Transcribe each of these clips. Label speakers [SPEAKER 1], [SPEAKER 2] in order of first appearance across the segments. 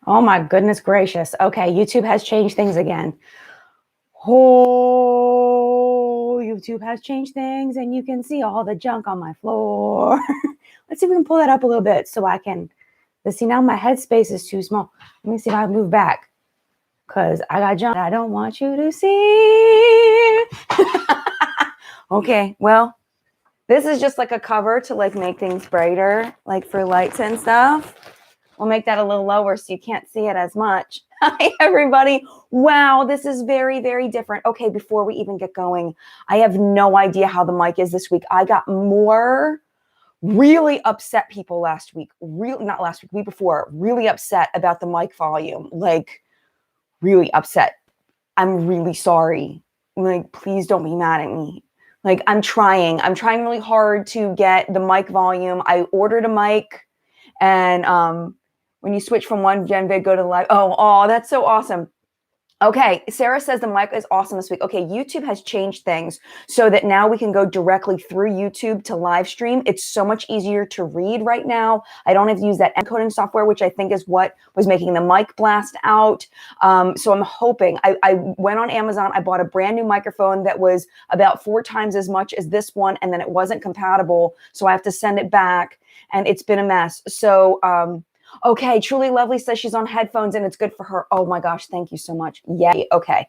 [SPEAKER 1] Oh my goodness gracious. Okay, YouTube has changed things again. Oh, YouTube has changed things and you can see all the junk on my floor. Let's see if we can pull that up a little bit so I can, let's see, now my headspace is too small. Let me see if I can move back because I got junk I don't want you to see. Okay, well, this is just like a cover to like make things brighter, like for lights and stuff. We'll make that a little lower so you can't see it as much. Hi, everybody. Wow, this is very, very different. Okay, before we even get going, I have no idea how the mic is this week. I got more really upset people last week. Not last week, week before. Really upset about the mic volume. Like, really upset. I'm really sorry. Like, please don't be mad at me. Like, I'm trying really hard to get the mic volume. I ordered a mic and when you switch from one gen vid, go to the live. Oh, that's so awesome. Okay, Sarah says the mic is awesome this week. Okay, YouTube has changed things so that now we can go directly through YouTube to live stream. It's so much easier to read right now. I don't have to use that encoding software, which I think is what was making the mic blast out. So I'm hoping, I went on Amazon, I bought a brand new microphone that was about 4 times as much as this one, and then it wasn't compatible, so I have to send it back, and it's been a mess. So, okay, Truly Lovely says she's on headphones and it's good for her. Oh my gosh, thank you so much. Yay, okay.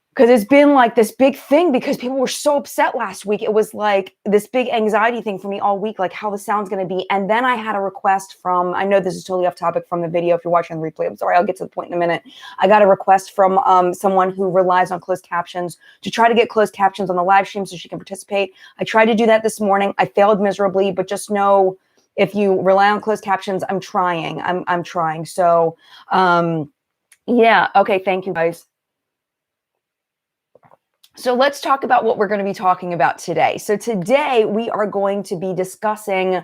[SPEAKER 1] Because it's been like this big thing because people were so upset last week. It was like this big anxiety thing for me all week, like how the sound's going to be. And then I had a request from, I know this is totally off topic from the video. If you're watching the replay, I'm sorry, I'll get to the point in a minute. I got a request from someone who relies on closed captions to try to get closed captions on the live stream so she can participate. I tried to do that this morning. I failed miserably, but just know, if you rely on closed captions, I'm trying. I'm trying. So, yeah. Okay. Thank you, guys. So let's talk about what we're going to be talking about today. So today we are going to be discussing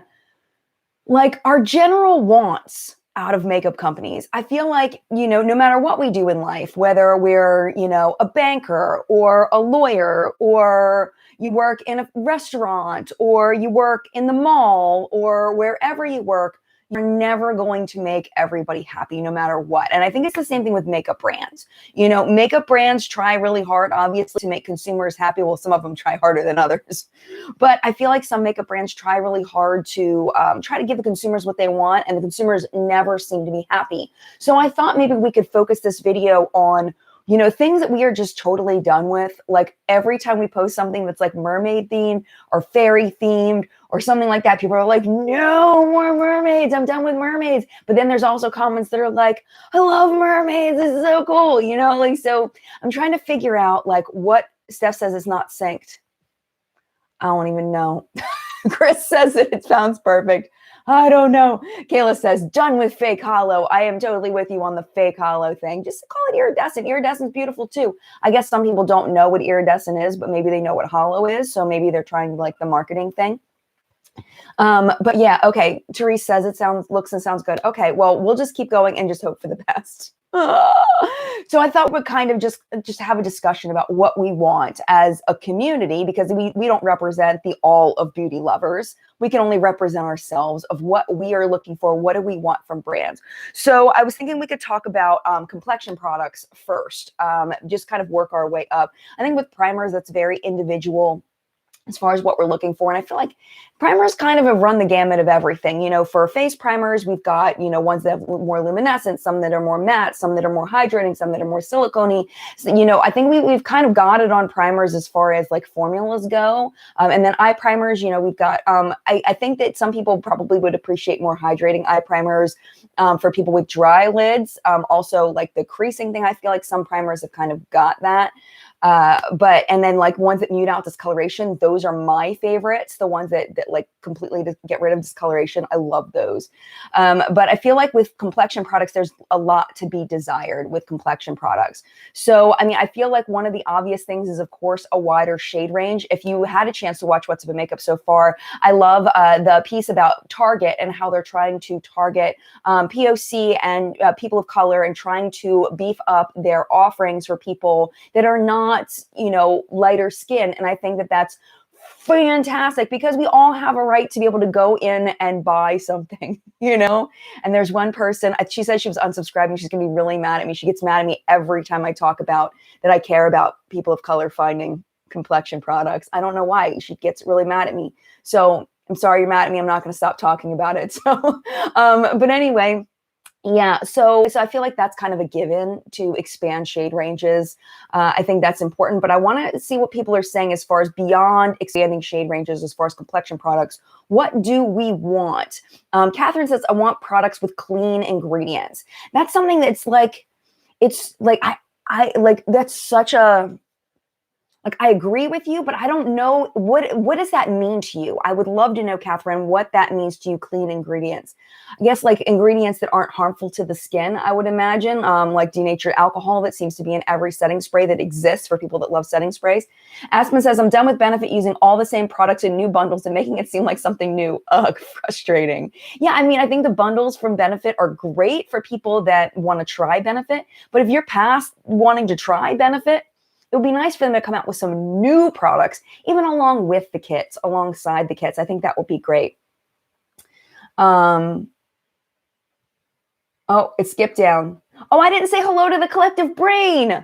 [SPEAKER 1] like our general wants out of makeup companies. I feel like, no matter what we do in life, whether we're, a banker or a lawyer, or you work in a restaurant, or you work in the mall, or wherever you work, you're never going to make everybody happy no matter what. And I think it's the same thing with makeup brands. Makeup brands try really hard, obviously, to make consumers happy. Well, some of them try harder than others. But I feel like some makeup brands try really hard to try to give the consumers what they want, and the consumers never seem to be happy. So I thought maybe we could focus this video on things that we are just totally done with. Like every time we post something that's like mermaid themed or fairy themed or something like that, people are like, no more mermaids. I'm done with mermaids. But then there's also comments that are like, I love mermaids. This is so cool. So I'm trying to figure out like what Steph says is not synced. I don't even know. Chris says that it sounds perfect. I don't know. Kayla says, done with fake hollow. I am totally with you on the fake hollow thing. Just call it iridescent. Iridescent's beautiful too. I guess some people don't know what iridescent is, but maybe they know what hollow is. So maybe they're trying like the marketing thing. But yeah, okay. Therese says it looks and sounds good. Okay, well, we'll just keep going and just hope for the best. So I thought we'd kind of just have a discussion about what we want as a community, because we don't represent the all of beauty lovers. We can only represent ourselves of what we are looking for. What do we want from brands? So I was thinking we could talk about complexion products first, just kind of work our way up. I think with primers, that's very individual as far as what we're looking for. And I feel like primers kind of have run the gamut of everything. For face primers, we've got, ones that have more luminescent, some that are more matte, some that are more hydrating, some that are more silicone-y. So, I think we've kind of got it on primers as far as like formulas go. And then eye primers, we've got, I think that some people probably would appreciate more hydrating eye primers for people with dry lids. Also like the creasing thing, I feel like some primers have kind of got that. And then like ones that mute out discoloration, those are my favorites. The ones that like completely get rid of discoloration. I love those. But I feel like with complexion products, there's a lot to be desired with complexion products. So, I mean, I feel like one of the obvious things is, of course, a wider shade range. If you had a chance to watch What's Up in Makeup so far, I love the piece about Target and how they're trying to target POC and people of color, and trying to beef up their offerings for people that are not, lighter skin. And I think that that's fantastic, because we all have a right to be able to go in and buy something, you know? And there's one person, she said she was unsubscribing. She's going to be really mad at me. She gets mad at me every time I talk about that I care about people of color finding complexion products. I don't know why. She gets really mad at me. So I'm sorry you're mad at me. I'm not going to stop talking about it. So, but anyway, yeah, so I feel like that's kind of a given to expand shade ranges. I think that's important, but I want to see what people are saying as far as beyond expanding shade ranges, as far as complexion products. What do we want? Catherine says, I want products with clean ingredients. That's something that's like, it's like, I like, that's such a, like, I agree with you, but I don't know what does that mean to you? I would love to know, Catherine, what that means to you, clean ingredients. I guess like ingredients that aren't harmful to the skin, I would imagine, like denatured alcohol that seems to be in every setting spray that exists for people that love setting sprays. Aspen says, I'm done with Benefit using all the same products in new bundles and making it seem like something new. Ugh, frustrating. Yeah, I mean, I think the bundles from Benefit are great for people that want to try Benefit, but if you're past wanting to try Benefit, it would be nice for them to come out with some new products, even along with the kits, alongside the kits. I think that would be great. Oh, it skipped down. Oh, I didn't say hello to the collective brain.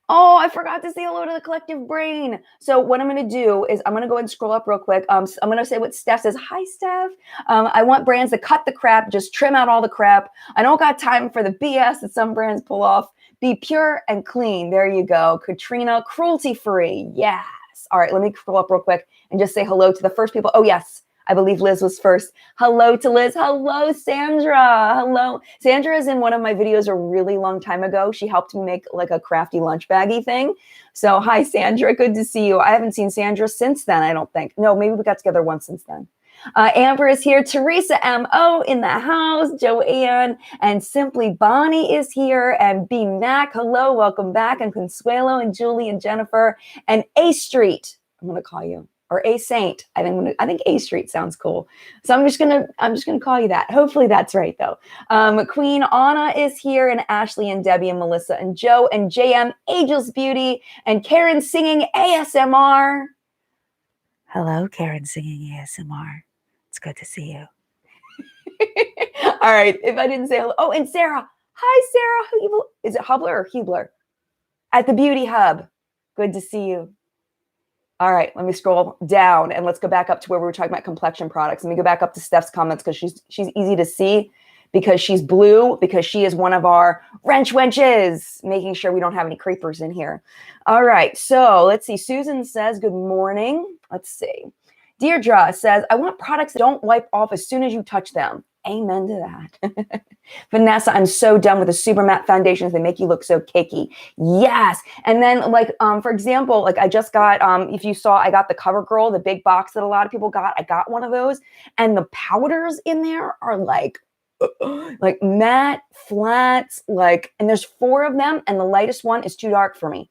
[SPEAKER 1] Oh, I forgot to say hello to the collective brain. So what I'm going to do is I'm going to go ahead and scroll up real quick. I'm going to say what Steph says. Hi, Steph. I want brands that cut the crap, just trim out all the crap. I don't got time for the BS that some brands pull off. Be pure and clean. There you go. Katrina, cruelty-free. Yes. All right, let me scroll up real quick and just say hello to the first people. Oh, yes. I believe Liz was first. Hello to Liz. Hello, Sandra. Hello. Sandra is in one of my videos a really long time ago. She helped me make like a crafty lunch baggy thing. So hi, Sandra. Good to see you. I haven't seen Sandra since then, I don't think. No, maybe we got together once since then. Amber is here. Teresa M.O. in the house. Joanne and Simply Bonnie is here. And B. Mac, hello. Welcome back. And Consuelo and Julie and Jennifer and A Street. I'm going to call you. Or A Saint. I think A Street sounds cool. So I'm just gonna call you that. Hopefully that's right though. Queen Anna is here, and Ashley and Debbie and Melissa and Joe and JM Angel's Beauty and Karen singing ASMR. Hello, Karen singing ASMR. It's good to see you. All right. If I didn't say hello. Oh, and Sarah. Hi, Sarah. Is it Hubler or Hubler? At the Beauty Hub. Good to see you. All right, let me scroll down and let's go back up to where we were talking about complexion products. Let me go back up to Steph's comments because she's easy to see because she's blue, because she is one of our wrench wenches, making sure we don't have any creepers in here. All right, so let's see. Susan says, good morning. Let's see. Deirdre says, I want products that don't wipe off as soon as you touch them. Amen to that. Vanessa, I'm so done with the super matte foundations. They make you look so cakey. Yes. And then like, for example, like I just got, if you saw, I got the CoverGirl, the big box that a lot of people got. I got one of those and the powders in there are like matte flats, like, and there's 4 of them. And the lightest one is too dark for me.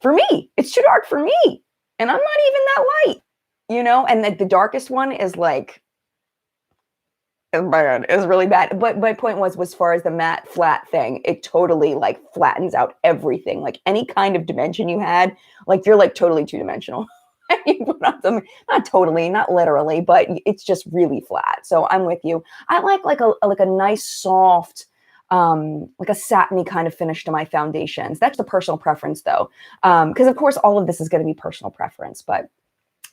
[SPEAKER 1] For me, it's too dark for me. And I'm not even that light, you know? And the darkest one is like, bad. It was really bad. But my point was as far as the matte flat thing, it totally like flattens out everything. Like any kind of dimension you had, like you're like totally 2-dimensional. You put on them, not totally, not literally, but it's just really flat. So I'm with you. I like a nice soft, like a satiny kind of finish to my foundations. That's the personal preference though. Because of course all of this is going to be personal preference, but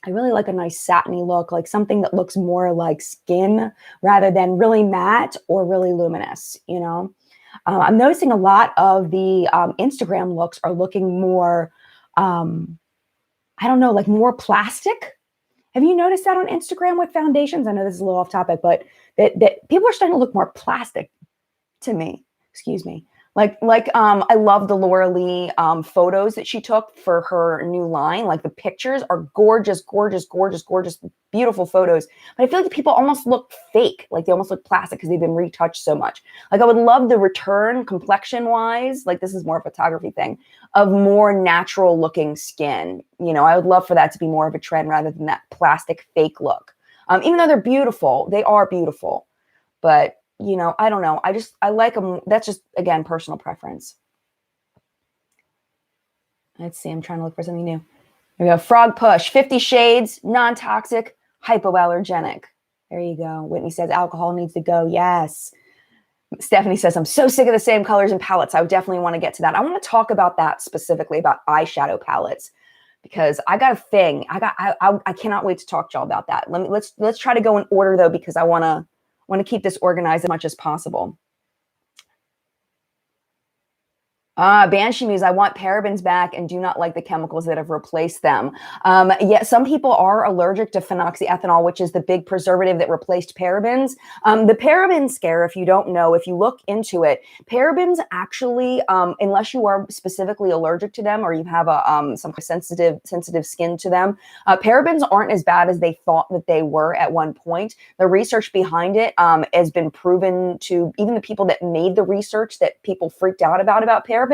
[SPEAKER 1] I really like a nice satiny look, like something that looks more like skin rather than really matte or really luminous, you know? I'm noticing a lot of the Instagram looks are looking more, I don't know, like more plastic. Have you noticed that on Instagram with foundations? I know this is a little off topic, but that people are starting to look more plastic to me. Excuse me. I love the Laura Lee photos that she took for her new line. Like the pictures are gorgeous, gorgeous, gorgeous, gorgeous, beautiful photos. But I feel like people almost look fake, like they almost look plastic because they've been retouched so much. Like I would love the return complexion wise, like this is more a photography thing, of more natural looking skin. You know, I would love for that to be more of a trend rather than that plastic fake look. Even though they're beautiful, they are beautiful, but you know, I don't know. I like them. That's just, again, personal preference. Let's see. I'm trying to look for something new. We have Frog Push, 50 Shades, non-toxic, hypoallergenic. There you go. Whitney says alcohol needs to go. Yes. Stephanie says, I'm so sick of the same colors and palettes. I would definitely want to get to that. I want to talk about that specifically, about eyeshadow palettes, because I got a thing. I cannot wait to talk to y'all about that. Let's try to go in order though, because I want to keep this organized as much as possible. Banshee Muse, I want parabens back and do not like the chemicals that have replaced them. Yeah, some people are allergic to phenoxyethanol, which is the big preservative that replaced parabens. The paraben scare, if you don't know, if you look into it, parabens actually, unless you are specifically allergic to them or you have some sensitive skin to them, parabens aren't as bad as they thought that they were at one point. The research behind it has been proven to, even the people that made the research that people freaked out about parabens,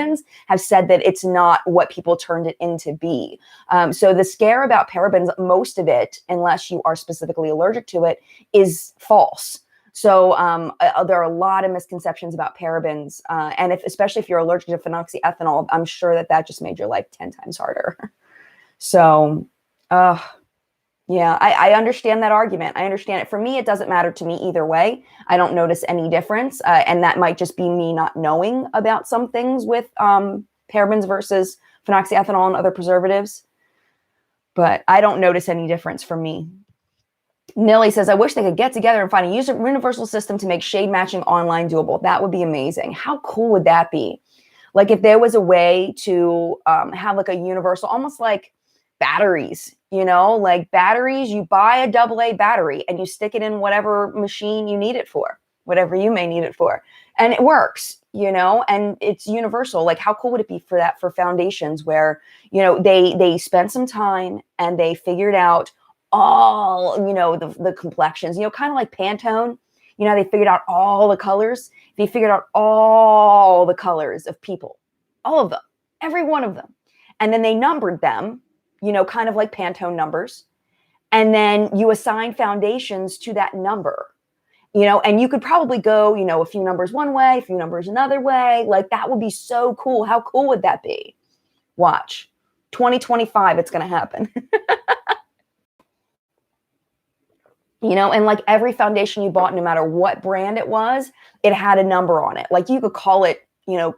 [SPEAKER 1] have said that it's not what people turned it into be. So the scare about parabens, most of it, unless you are specifically allergic to it, is false. So there are a lot of misconceptions about parabens. And especially if you're allergic to phenoxyethanol, I'm sure that just made your life 10 times harder. So, yeah, I understand that argument. I understand it. For me, it doesn't matter to me either way. I don't notice any difference. And that might just be me not knowing about some things with parabens versus phenoxyethanol and other preservatives. But I don't notice any difference for me. Nilly says, I wish they could get together and find a universal system to make shade matching online doable. That would be amazing. How cool would that be? Like if there was a way to have like a universal, almost like batteries, like batteries, you buy a AA battery and you stick it in whatever machine you need it for, whatever you may need it for. And it works, and it's universal. Like how cool would it be for that, for foundations where, they spent some time and they figured out all, the complexions, kind of like Pantone, they figured out all the colors. They figured out all the colors of people, all of them, every one of them. And then they numbered them, kind of like Pantone numbers. And then you assign foundations to that number, and you could probably go, a few numbers one way, a few numbers another way. Like that would be so cool. How cool would that be? Watch 2025, it's going to happen. And like every foundation you bought, no matter what brand it was, it had a number on it. Like you could call it,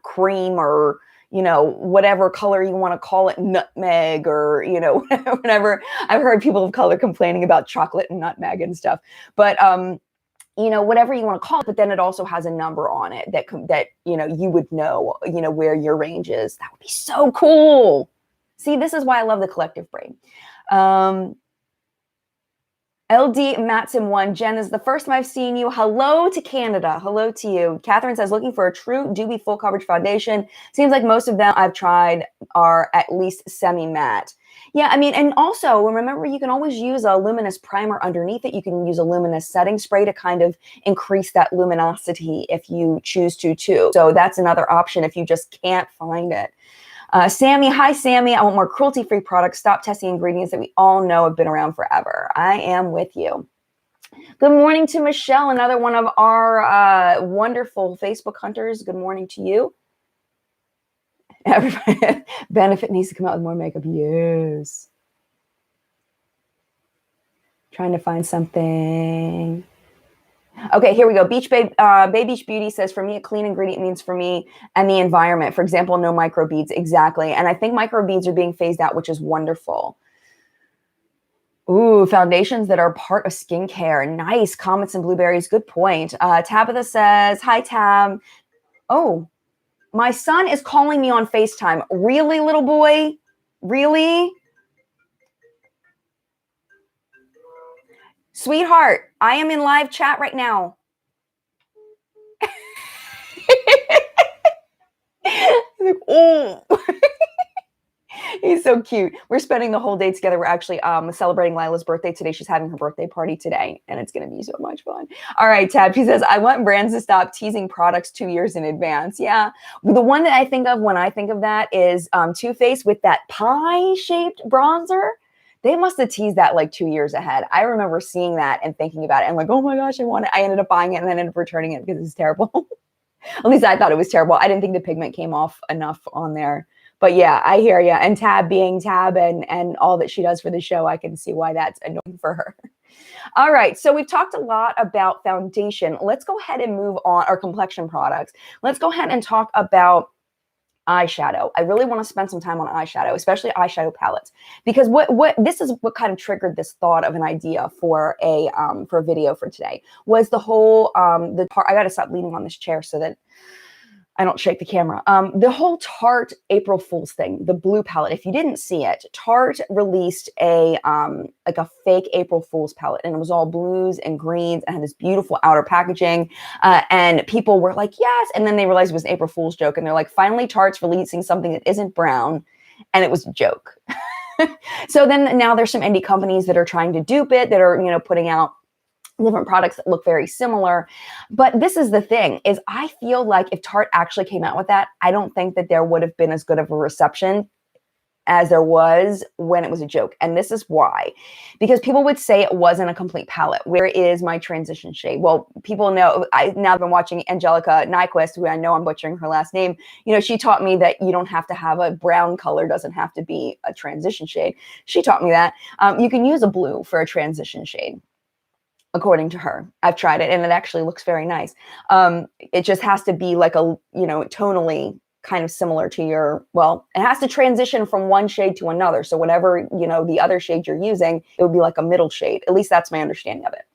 [SPEAKER 1] cream or, whatever color you want to call it, nutmeg or, whatever. I've heard people of color complaining about chocolate and nutmeg and stuff, but, whatever you want to call it, but then it also has a number on it that you would know, where your range is. That would be so cool. See, this is why I love the collective brain. LD Matson 1, Jen, is the first time I've seen you. Hello to Canada. Hello to you. Catherine says, looking for a true dewy full coverage foundation. Seems like most of them I've tried are at least semi-matte. Yeah, I mean, and also remember, you can always use a luminous primer underneath it. You can use a luminous setting spray to kind of increase that luminosity if you choose to too. So that's another option if you just can't find it. Sammy, hi, Sammy. I want more cruelty-free products. Stop testing ingredients that we all know have been around forever. I am with you. Good morning to Michelle, another one of our wonderful Facebook hunters. Good morning to you. Everybody, Benefit needs to come out with more makeup. Yes. Trying to find something. Okay, here we go. Bay Beach Beauty says, for me, a clean ingredient means for me and the environment. For example, no microbeads. Exactly. And I think microbeads are being phased out, which is wonderful. Ooh, foundations that are part of skincare. Nice. Comets and blueberries. Good point. Tabitha says, hi, Tab. Oh, my son is calling me on FaceTime. Really, little boy? Really? Sweetheart, I am in live chat right now. Like, oh. He's so cute. We're spending the whole day together. We're actually celebrating Lila's birthday today. She's having her birthday party today, and it's going to be so much fun. All right, Tab. She says, I want brands to stop teasing products 2 years in advance. Yeah. The one that I think of when I think of that is Too Faced with that pie-shaped bronzer. They must have teased that like 2 years ahead. I remember seeing that and thinking about it and like, oh my gosh, I want it. I ended up buying it and then ended up returning it because it's terrible. At least I thought it was terrible. I didn't think the pigment came off enough on there. But yeah, I hear you. And Tab being Tab and all that she does for the show, I can see why that's annoying for her. All right, so we've talked a lot about foundation. Let's go ahead and move on, our complexion products. Let's go ahead and talk about eyeshadow. I really want to spend some time on eyeshadow, especially eyeshadow palettes, because what this is what kind of triggered this thought of an idea for a video for today was the whole I got to stop leaning on this chair so that I don't shake the camera. The whole Tarte April Fool's thing, the blue palette. If you didn't see it, Tarte released a like a fake April Fool's palette, and it was all blues and greens and had this beautiful outer packaging. And people were like, yes. And then they realized it was an April Fool's joke, and they're like, finally, Tarte's releasing something that isn't brown, and it was a joke. So then now there's some indie companies that are trying to dupe it, that are putting out different products that look very similar. But this is the thing, is I feel like if Tarte actually came out with that, I don't think that there would have been as good of a reception as there was when it was a joke. And this is why. Because people would say it wasn't a complete palette. Where is my transition shade? Well, people know, now I've been watching Angelica Nyquist, who I know I'm butchering her last name. She taught me that you don't have to have a brown color, doesn't have to be a transition shade. She taught me that. You can use a blue for a transition shade. According to her, I've tried it and it actually looks very nice. It just has to be like a, tonally kind of similar to it has to transition from one shade to another. So whatever, the other shade you're using, it would be like a middle shade. At least that's my understanding of it.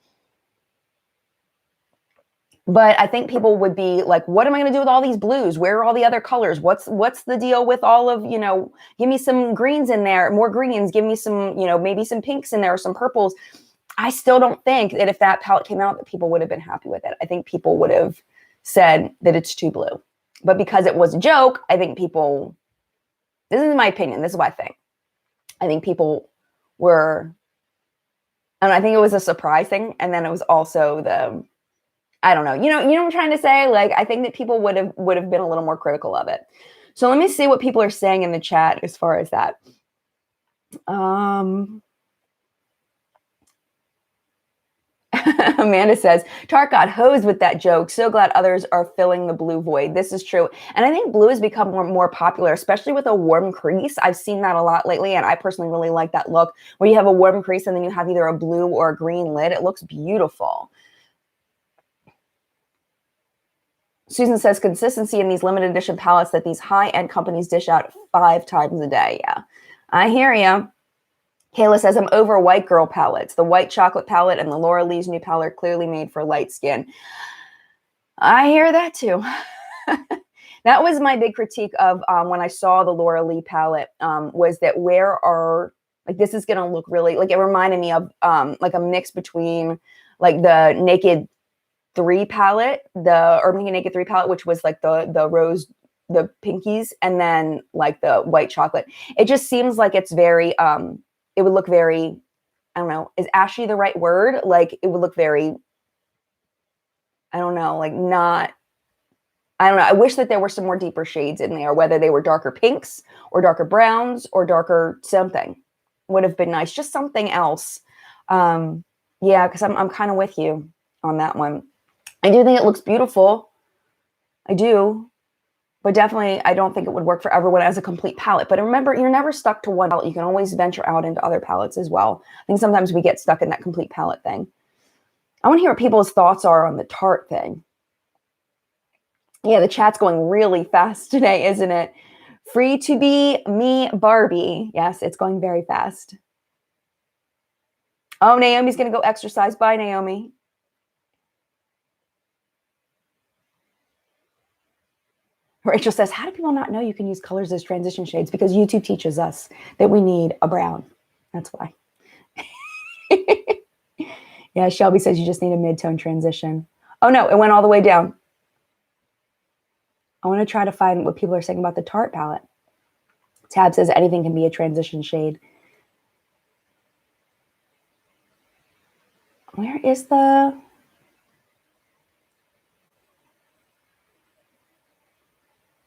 [SPEAKER 1] But I think people would be like, what am I going to do with all these blues? Where are all the other colors? What's the deal with all of, give me some greens in there, more greens, give me some, maybe some pinks in there, or some purples. I still don't think that if that palette came out that people would have been happy with it. I think people would have said that it's too blue. But because it was a joke, I think people, this is my opinion, this is what I think. I think people were, and I think it was a surprise thing. And then it was also I don't know, you know what I'm trying to say? Like, I think that people would have been a little more critical of it. So let me see what people are saying in the chat as far as that. Amanda says, Tarte got hosed with that joke. So glad others are filling the blue void. This is true. And I think blue has become more popular, especially with a warm crease. I've seen that a lot lately, and I personally really like that look where you have a warm crease and then you have either a blue or a green lid. It looks beautiful. Susan says, consistency in these limited edition palettes that these high-end companies dish out 5 times a day. Yeah, I hear you. Kayla says, I'm over white girl palettes. The white chocolate palette and the Laura Lee's new palette are clearly made for light skin. I hear that too. That was my big critique of when I saw the Laura Lee palette, was that this is going to look really, like, it reminded me of like a mix between like the Naked 3 palette, the Urban Naked 3 palette, which was like the rose, the pinkies, and then like the white chocolate. It just seems like it's very, it would look very, I don't know, is ashy the right word? Like, it would look very, I don't know, like not, I don't know. I wish that there were some more deeper shades in there, whether they were darker pinks or darker browns or darker something would have been nice. Just something else. Yeah, because I'm kind of with you on that one. I do think it looks beautiful. I do. But definitely, I don't think it would work for everyone as a complete palette. But remember, you're never stuck to one palette. You can always venture out into other palettes as well. I think sometimes we get stuck in that complete palette thing. I want to hear what people's thoughts are on the Tarte thing. Yeah, the chat's going really fast today, isn't it? Free to be me, Barbie. Yes, it's going very fast. Oh, Naomi's going to go exercise. Bye, Naomi. Rachel says, how do people not know you can use colors as transition shades? Because YouTube teaches us that we need a brown. That's why. Yeah, Shelby says you just need a mid-tone transition. Oh, no, it went all the way down. I want to try to find what people are saying about the Tarte palette. Tab says anything can be a transition shade. Where is the...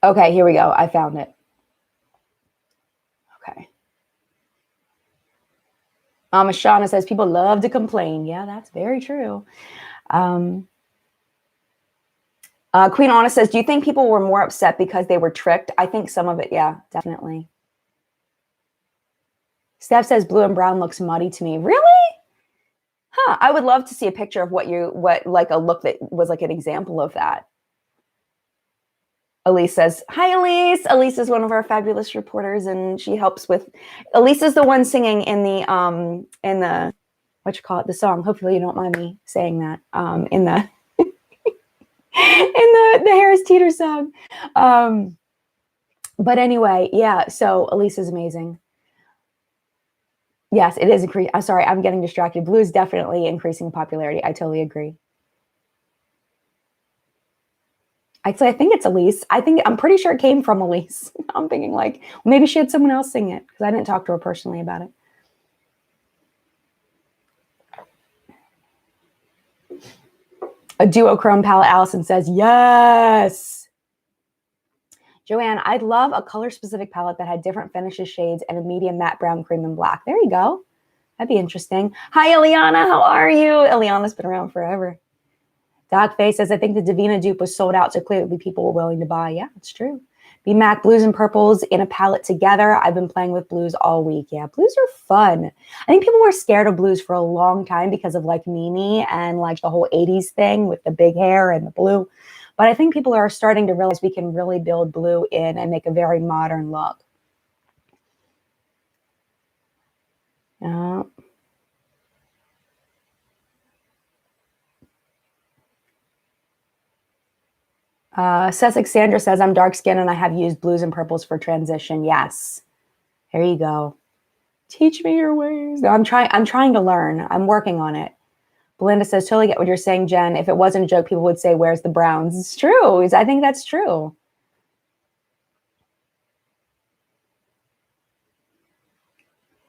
[SPEAKER 1] Okay, here we go. I found it. Okay. Eshani says people love to complain. Yeah, that's very true. Queen Anna says, do you think people were more upset because they were tricked? I think some of it, yeah, definitely. Steph says blue and brown looks muddy to me. Really? Huh. I would love to see a picture of what like a look that was like an example of that. Elise says, hi, Elise. Elise is one of our fabulous reporters, and she helps with, Elise is the one singing in the, what you call it, the song. Hopefully you don't mind me saying that, in the, in the Harris Teeter song. But anyway, yeah, so Elise is amazing. Yes, it is increasing. I'm sorry, I'm getting distracted. Blue is definitely increasing in popularity. I totally agree. I'd say I think it's Elise. I'm pretty sure it came from Elise. I'm thinking like maybe she had someone else sing it because I didn't talk to her personally about it. A duochrome palette, Allison says, yes. Joanne, I'd love a color-specific palette that had different finishes, shades, and a medium matte brown, cream, and black. There you go. That'd be interesting. Hi, Eliana. How are you? Eliana's been around forever. Doc Face says, I think the Divina dupe was sold out, so clearly people were willing to buy. Yeah, it's true. B-Mac, blues and purples in a palette together. I've been playing with blues all week. Yeah, blues are fun. I think people were scared of blues for a long time because of like Mimi and like the whole 80s thing with the big hair and the blue. But I think people are starting to realize we can really build blue in and make a very modern look. Yeah. Sussex Sandra says, I'm dark skinned and I have used blues and purples for transition. Yes. There you go. Teach me your ways. No, I'm trying to learn. I'm working on it. Belinda says, totally get what you're saying, Jen. If it wasn't a joke, people would say, where's the browns? It's true. I think that's true.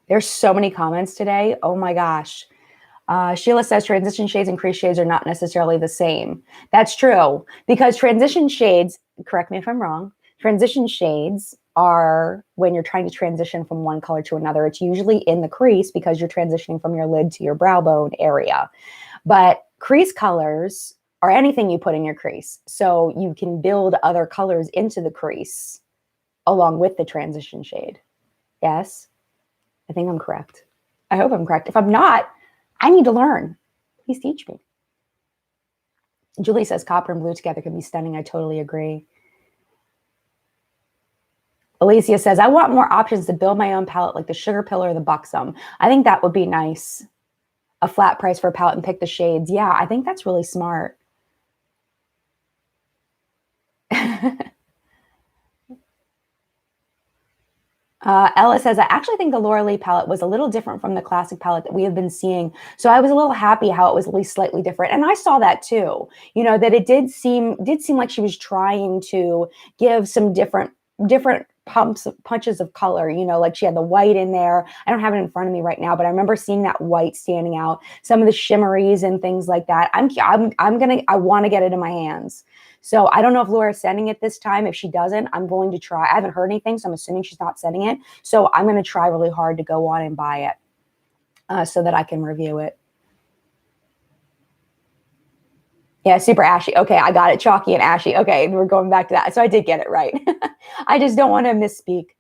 [SPEAKER 1] There's so many comments today. Oh my gosh. Sheila says transition shades and crease shades are not necessarily the same. That's true, because transition shades, correct me if I'm wrong, transition shades are when you're trying to transition from one color to another. It's usually in the crease because you're transitioning from your lid to your brow bone area. But crease colors are anything you put in your crease. So you can build other colors into the crease along with the transition shade. Yes, I think I'm correct. I hope I'm correct. If I'm not, I need to learn. Please teach me. Julie says copper and blue together can be stunning. I totally agree. Alicia says, I want more options to build my own palette like the Sugar Pill or the Buxom. I think that would be nice. A flat price for a palette and pick the shades. Yeah, I think that's really smart. Ella says, I actually think the Laura Lee palette was a little different from the classic palette that we have been seeing. So I was a little happy how it was at least slightly different. And I saw that too, you know, that it did seem like she was trying to give some different punches of color, you know, like she had the white in there. I don't have it in front of me right now, but I remember seeing that white standing out, some of the shimmeries and things like that. I want to get it in my hands. So I don't know if Laura's sending it this time. If she doesn't, I'm going to try. I haven't heard anything, so I'm assuming she's not sending it. So I'm going to try really hard to go on and buy it so that I can review it. Yeah, super ashy. Okay, I got it. Chalky and ashy. Okay, we're going back to that. So I did get it right. I just don't want to misspeak.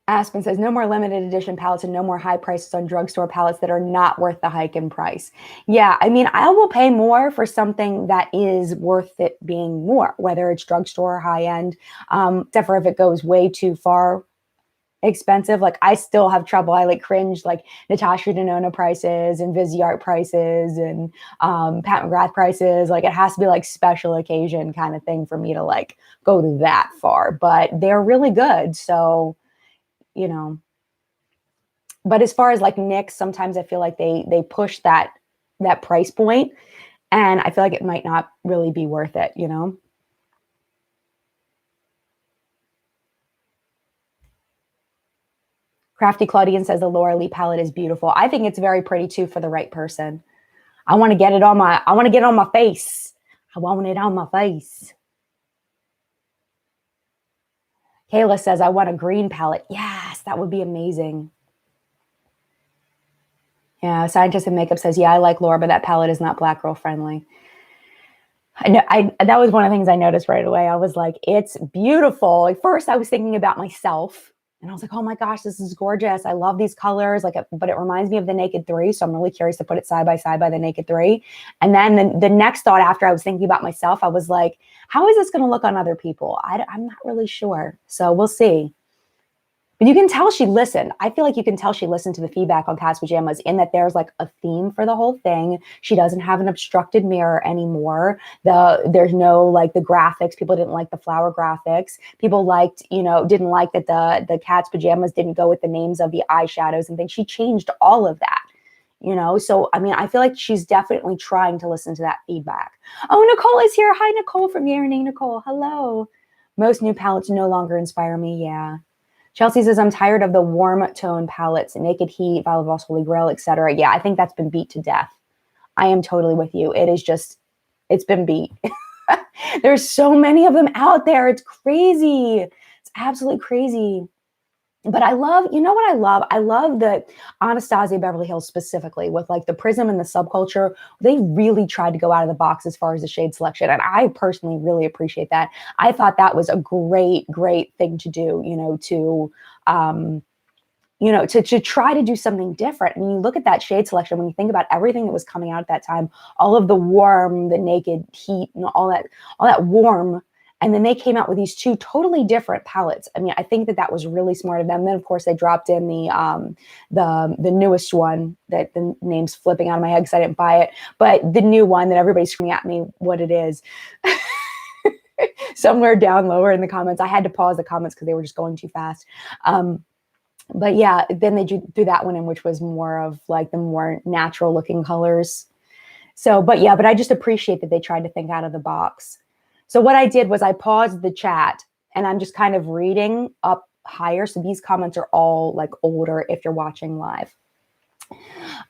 [SPEAKER 1] Aspen says, no more limited edition palettes and no more high prices on drugstore palettes that are not worth the hike in price. Yeah, I mean, I will pay more for something that is worth it being more, whether it's drugstore or high end, except for if it goes way too far expensive. Like I still have trouble. I like cringe like Natasha Denona prices and Viseart prices and Pat McGrath prices. Like it has to be like special occasion kind of thing for me to like go that far, but they're really good. So, you know, but as far as like NYX, sometimes I feel like they push that price point and I feel like it might not really be worth it, you know? Crafty Claudian says the Laura Lee palette is beautiful. I think it's very pretty too for the right person. I want to get it on my face. I want it on my face. Kayla says, I want a green palette. Yes, that would be amazing. Yeah, Scientist of Makeup says, yeah, I like Laura, but that palette is not Black girl friendly. I know, that was one of the things I noticed right away. I was like, it's beautiful. At first, I was thinking about myself, and I was like, oh my gosh, this is gorgeous. I love these colors. Like, but it reminds me of the Naked 3, so I'm really curious to put it side by side by the Naked 3. And then the next thought after I was thinking about myself, I was like, how is this going to look on other people? I'm not really sure. So we'll see. But you can tell she listened. I feel like you can tell she listened to the feedback on Cat's Pajamas in that there's like a theme for the whole thing. She doesn't have an obstructed mirror anymore. There's no like the graphics. People didn't like the flower graphics. People liked, didn't like that the Cat's Pajamas didn't go with the names of the eyeshadows and things. She changed all of that. So I mean, I feel like she's definitely trying to listen to that feedback. Oh, Nicole is here. Hi, Nicole from Yearning. Nicole, hello. Most new palettes no longer inspire me. Yeah. Chelsea says, I'm tired of the warm tone palettes, Naked Heat, Violet Voss, Holy Grail, etc. Yeah, I think that's been beat to death. I am totally with you. It's been beat. There's so many of them out there. It's crazy. It's absolutely crazy. But I love, what I love? I love that Anastasia Beverly Hills specifically with like the Prism and the Subculture, they really tried to go out of the box as far as the shade selection. And I personally really appreciate that. I thought that was a great, great thing to do, to try to do something different. And you look at that shade selection, when you think about everything that was coming out at that time, all of the warm, the Naked Heat, and all that warm. And then they came out with these two totally different palettes. I mean, I think that was really smart of them. Then, of course, they dropped in the newest one that the name's flipping out of my head because I didn't buy it. But the new one that everybody's screaming at me what it is. Somewhere down lower in the comments. I had to pause the comments because they were just going too fast. But yeah, then they threw that one in, which was more of like the more natural looking colors. So, but I just appreciate that they tried to think out of the box. So what I did was I paused the chat and I'm just kind of reading up higher. So these comments are all like older if you're watching live.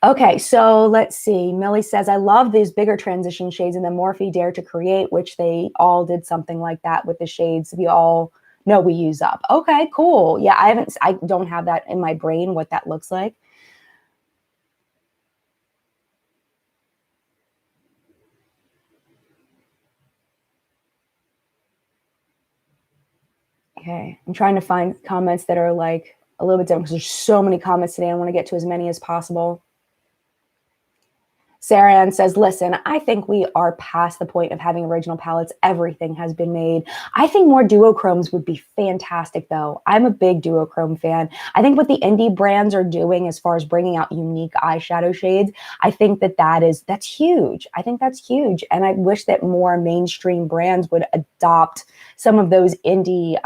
[SPEAKER 1] Okay, so let's see. Millie says, I love these bigger transition shades and the Morphe Dare to Create, which they all did something like that with the shades we all know we use up. Okay, cool. Yeah, I don't have that in my brain, what that looks like. Okay, I'm trying to find comments that are like a little bit different because there's so many comments today. I want to get to as many as possible. Sarah Ann says, listen, I think we are past the point of having original palettes. Everything has been made. I think more duochromes would be fantastic, though. I'm a big duochrome fan. I think what the indie brands are doing as far as bringing out unique eyeshadow shades, I think that's huge. I think that's huge. And I wish that more mainstream brands would adopt some of those indie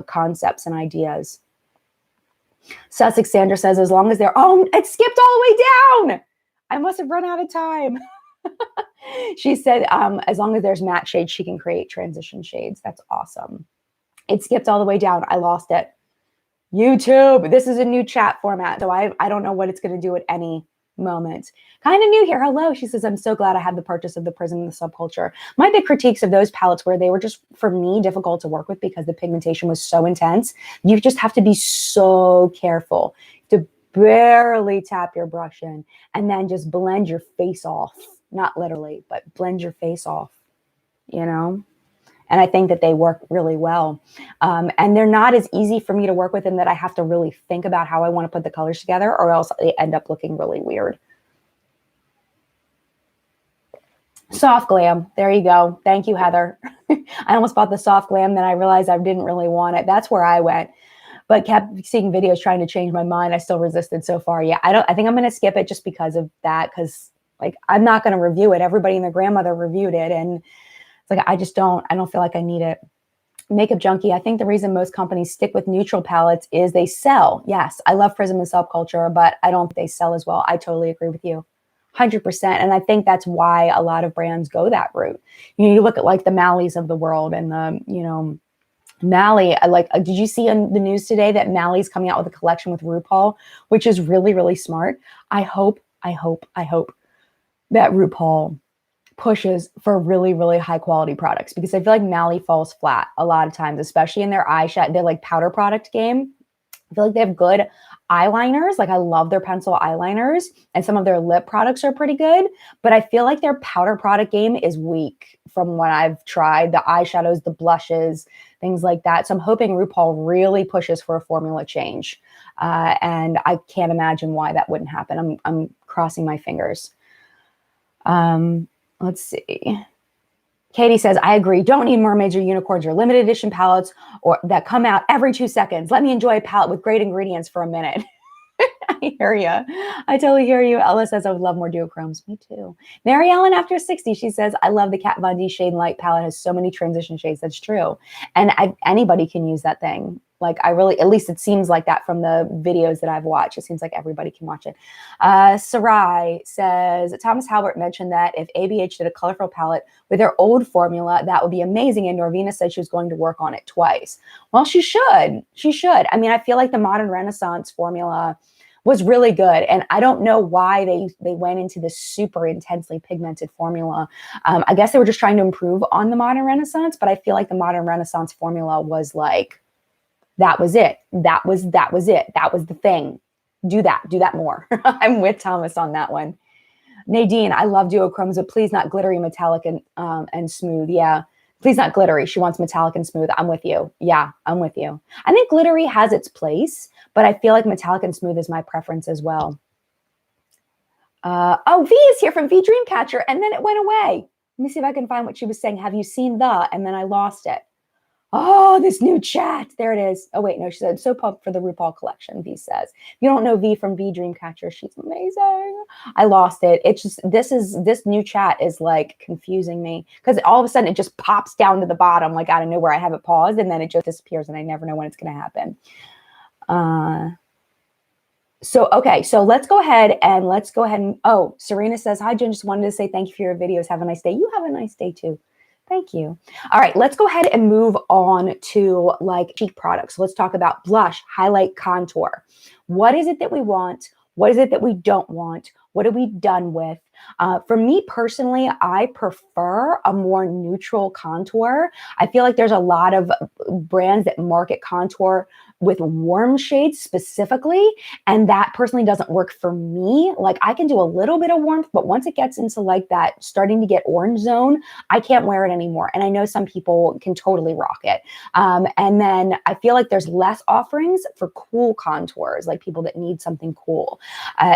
[SPEAKER 1] concepts and ideas. Sussex Sandra says, as long as it skipped all the way down. I must have run out of time. She said, as long as there's matte shades, she can create transition shades. That's awesome. It skipped all the way down. I lost it. YouTube. This is a new chat format, so I don't know what it's going to do at any moment. Kind of new here. Hello. She says, I'm so glad I had the purchase of the Prism and the Subculture. My big critiques of those palettes were they were just, for me, difficult to work with because the pigmentation was so intense. You just have to be so careful to barely tap your brush in and then just blend your face off. Not literally, but blend your face off, And I think that they work really well. And they're not as easy for me to work with in that I have to really think about how I want to put the colors together or else they end up looking really weird. Soft Glam. There you go. Thank you, Heather. I almost bought the Soft Glam. Then I realized I didn't really want it. That's where I went. But kept seeing videos trying to change my mind. I still resisted so far. Yeah, I think I'm going to skip it just because of that. Because like I'm not going to review it. Everybody and their grandmother reviewed it, and it's like I don't feel like I need it. Makeup Junkie. I think the reason most companies stick with neutral palettes is they sell. Yes, I love Prism and Subculture, but I don't think they sell as well. I totally agree with you. 100%. And I think that's why a lot of brands go that route. You look at like the Malleys of the world and the, Mally, did you see on the news today that Mally's coming out with a collection with RuPaul, which is really, really smart. I hope that RuPaul pushes for really, really high quality products because I feel like Mally falls flat a lot of times, especially in their eyeshadow, their like powder product game. I feel like they have good eyeliners. Like I love their pencil eyeliners, and some of their lip products are pretty good, but I feel like their powder product game is weak from what I've tried. The eyeshadows, the blushes, things like that. So I'm hoping RuPaul really pushes for a formula change. And I can't imagine why that wouldn't happen. I'm crossing my fingers. Let's see. Katie says, I agree. Don't need mermaids or unicorns or limited edition palettes or that come out every 2 seconds. Let me enjoy a palette with great ingredients for a minute. I hear you. I totally hear you. Ella says, I would love more duochromes. Me too. Mary Ellen after 60, she says, I love the Kat Von D Shade and Light palette. It has so many transition shades. That's true. And anybody can use that thing. Like I really, at least it seems like that from the videos that I've watched. It seems like everybody can watch it. Sarai says, Thomas Halbert mentioned that if ABH did a colorful palette with their old formula, that would be amazing. And Norvina said she was going to work on it twice. Well, she should. She should. I mean, I feel like the Modern Renaissance formula was really good. And I don't know why they went into this super intensely pigmented formula. I guess they were just trying to improve on the Modern Renaissance, but I feel like the Modern Renaissance formula was like, that was it. That was it. That was the thing. Do that more. I'm with Thomas on that one. Nadine, I love duochromes, but please not glittery, metallic, and smooth. Yeah, please not glittery. She wants metallic and smooth. I'm with you. Yeah, I'm with you. I think glittery has its place, but I feel like metallic and smooth is my preference as well. Oh, V is here from V Dreamcatcher, and then it went away. Let me see if I can find what she was saying. Have you seen the? And then I lost it. Oh, this new chat. There it is. Oh, wait, no, she said, so pumped for the RuPaul collection, V says. If you don't know V from V Dreamcatcher, she's amazing. I lost it. It's just, this new chat is like confusing me because all of a sudden it just pops down to the bottom, like out of nowhere. I have it paused and then it just disappears and I never know when it's going to happen. Okay, so let's go ahead and, oh, Serena says, hi, Jen, just wanted to say thank you for your videos. Have a nice day. You have a nice day too. Thank you. All right, let's go ahead and move on to like cheek products. So let's talk about blush, highlight, contour. What is it that we want? What is it that we don't want? What are we done with? For me personally, I prefer a more neutral contour. I feel like there's a lot of brands that market contour with warm shades specifically, and that personally doesn't work for me. Like I can do a little bit of warmth, but once it gets into like that starting to get orange zone, I can't wear it anymore. And I know some people can totally rock it. And then I feel like there's less offerings for cool contours, like people that need something cool.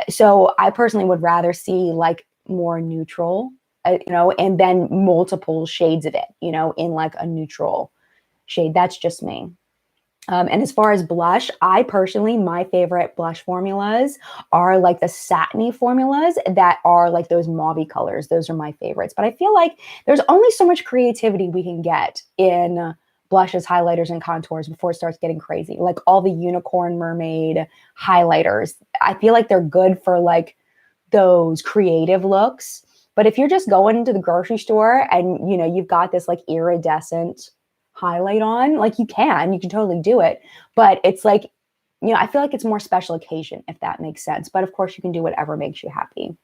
[SPEAKER 1] So I personally would rather see like more neutral, and then multiple shades of it, in like a neutral shade. That's just me. And as far as blush, I personally, my favorite blush formulas are like the satiny formulas that are like those mauve colors. Those are my favorites. But I feel like there's only so much creativity we can get in blushes, highlighters, and contours before it starts getting crazy. Like all the unicorn mermaid highlighters, I feel like they're good for like those creative looks. But if you're just going to the grocery store and, you've got this like iridescent highlight on, like you can totally do it. But it's like, I feel like it's more special occasion, if that makes sense. But of course you can do whatever makes you happy.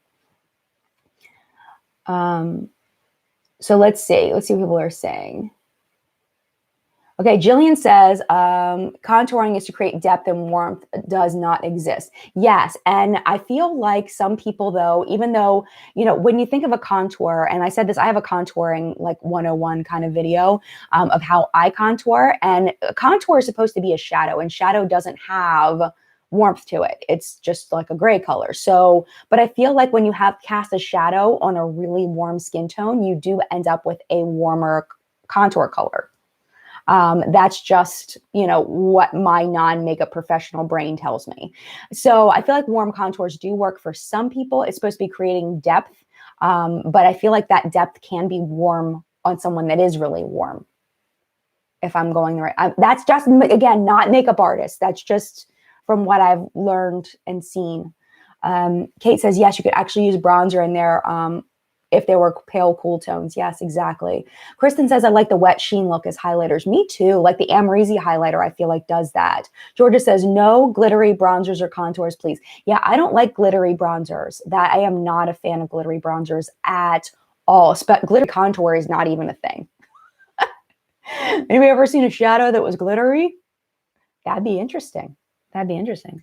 [SPEAKER 1] So let's see what people are saying. Okay, Jillian says, contouring is to create depth and warmth does not exist. Yes, and I feel like some people though, even though, when you think of a contour, and I said this, I have a contouring like 101 kind of video of how I contour, and contour is supposed to be a shadow, and shadow doesn't have warmth to it. It's just like a gray color. So, but I feel like when you have cast a shadow on a really warm skin tone, you do end up with a warmer contour color. That's just, what my non-makeup professional brain tells me. So I feel like warm contours do work for some people. It's supposed to be creating depth. But I feel like that depth can be warm on someone that is really warm. If I'm going the right, that's just, again, not makeup artist. That's just from what I've learned and seen. Kate says, yes, you could actually use bronzer in there. If they were pale, cool tones. Yes, exactly. Kristen says, I like the wet sheen look as highlighters. Me too. Like the Amrezy highlighter, I feel like does that. Georgia says, no glittery bronzers or contours, please. Yeah, I don't like glittery bronzers. That I am not a fan of glittery bronzers at all. Glittery contour is not even a thing. Anybody ever seen a shadow that was glittery? That'd be interesting. That'd be interesting.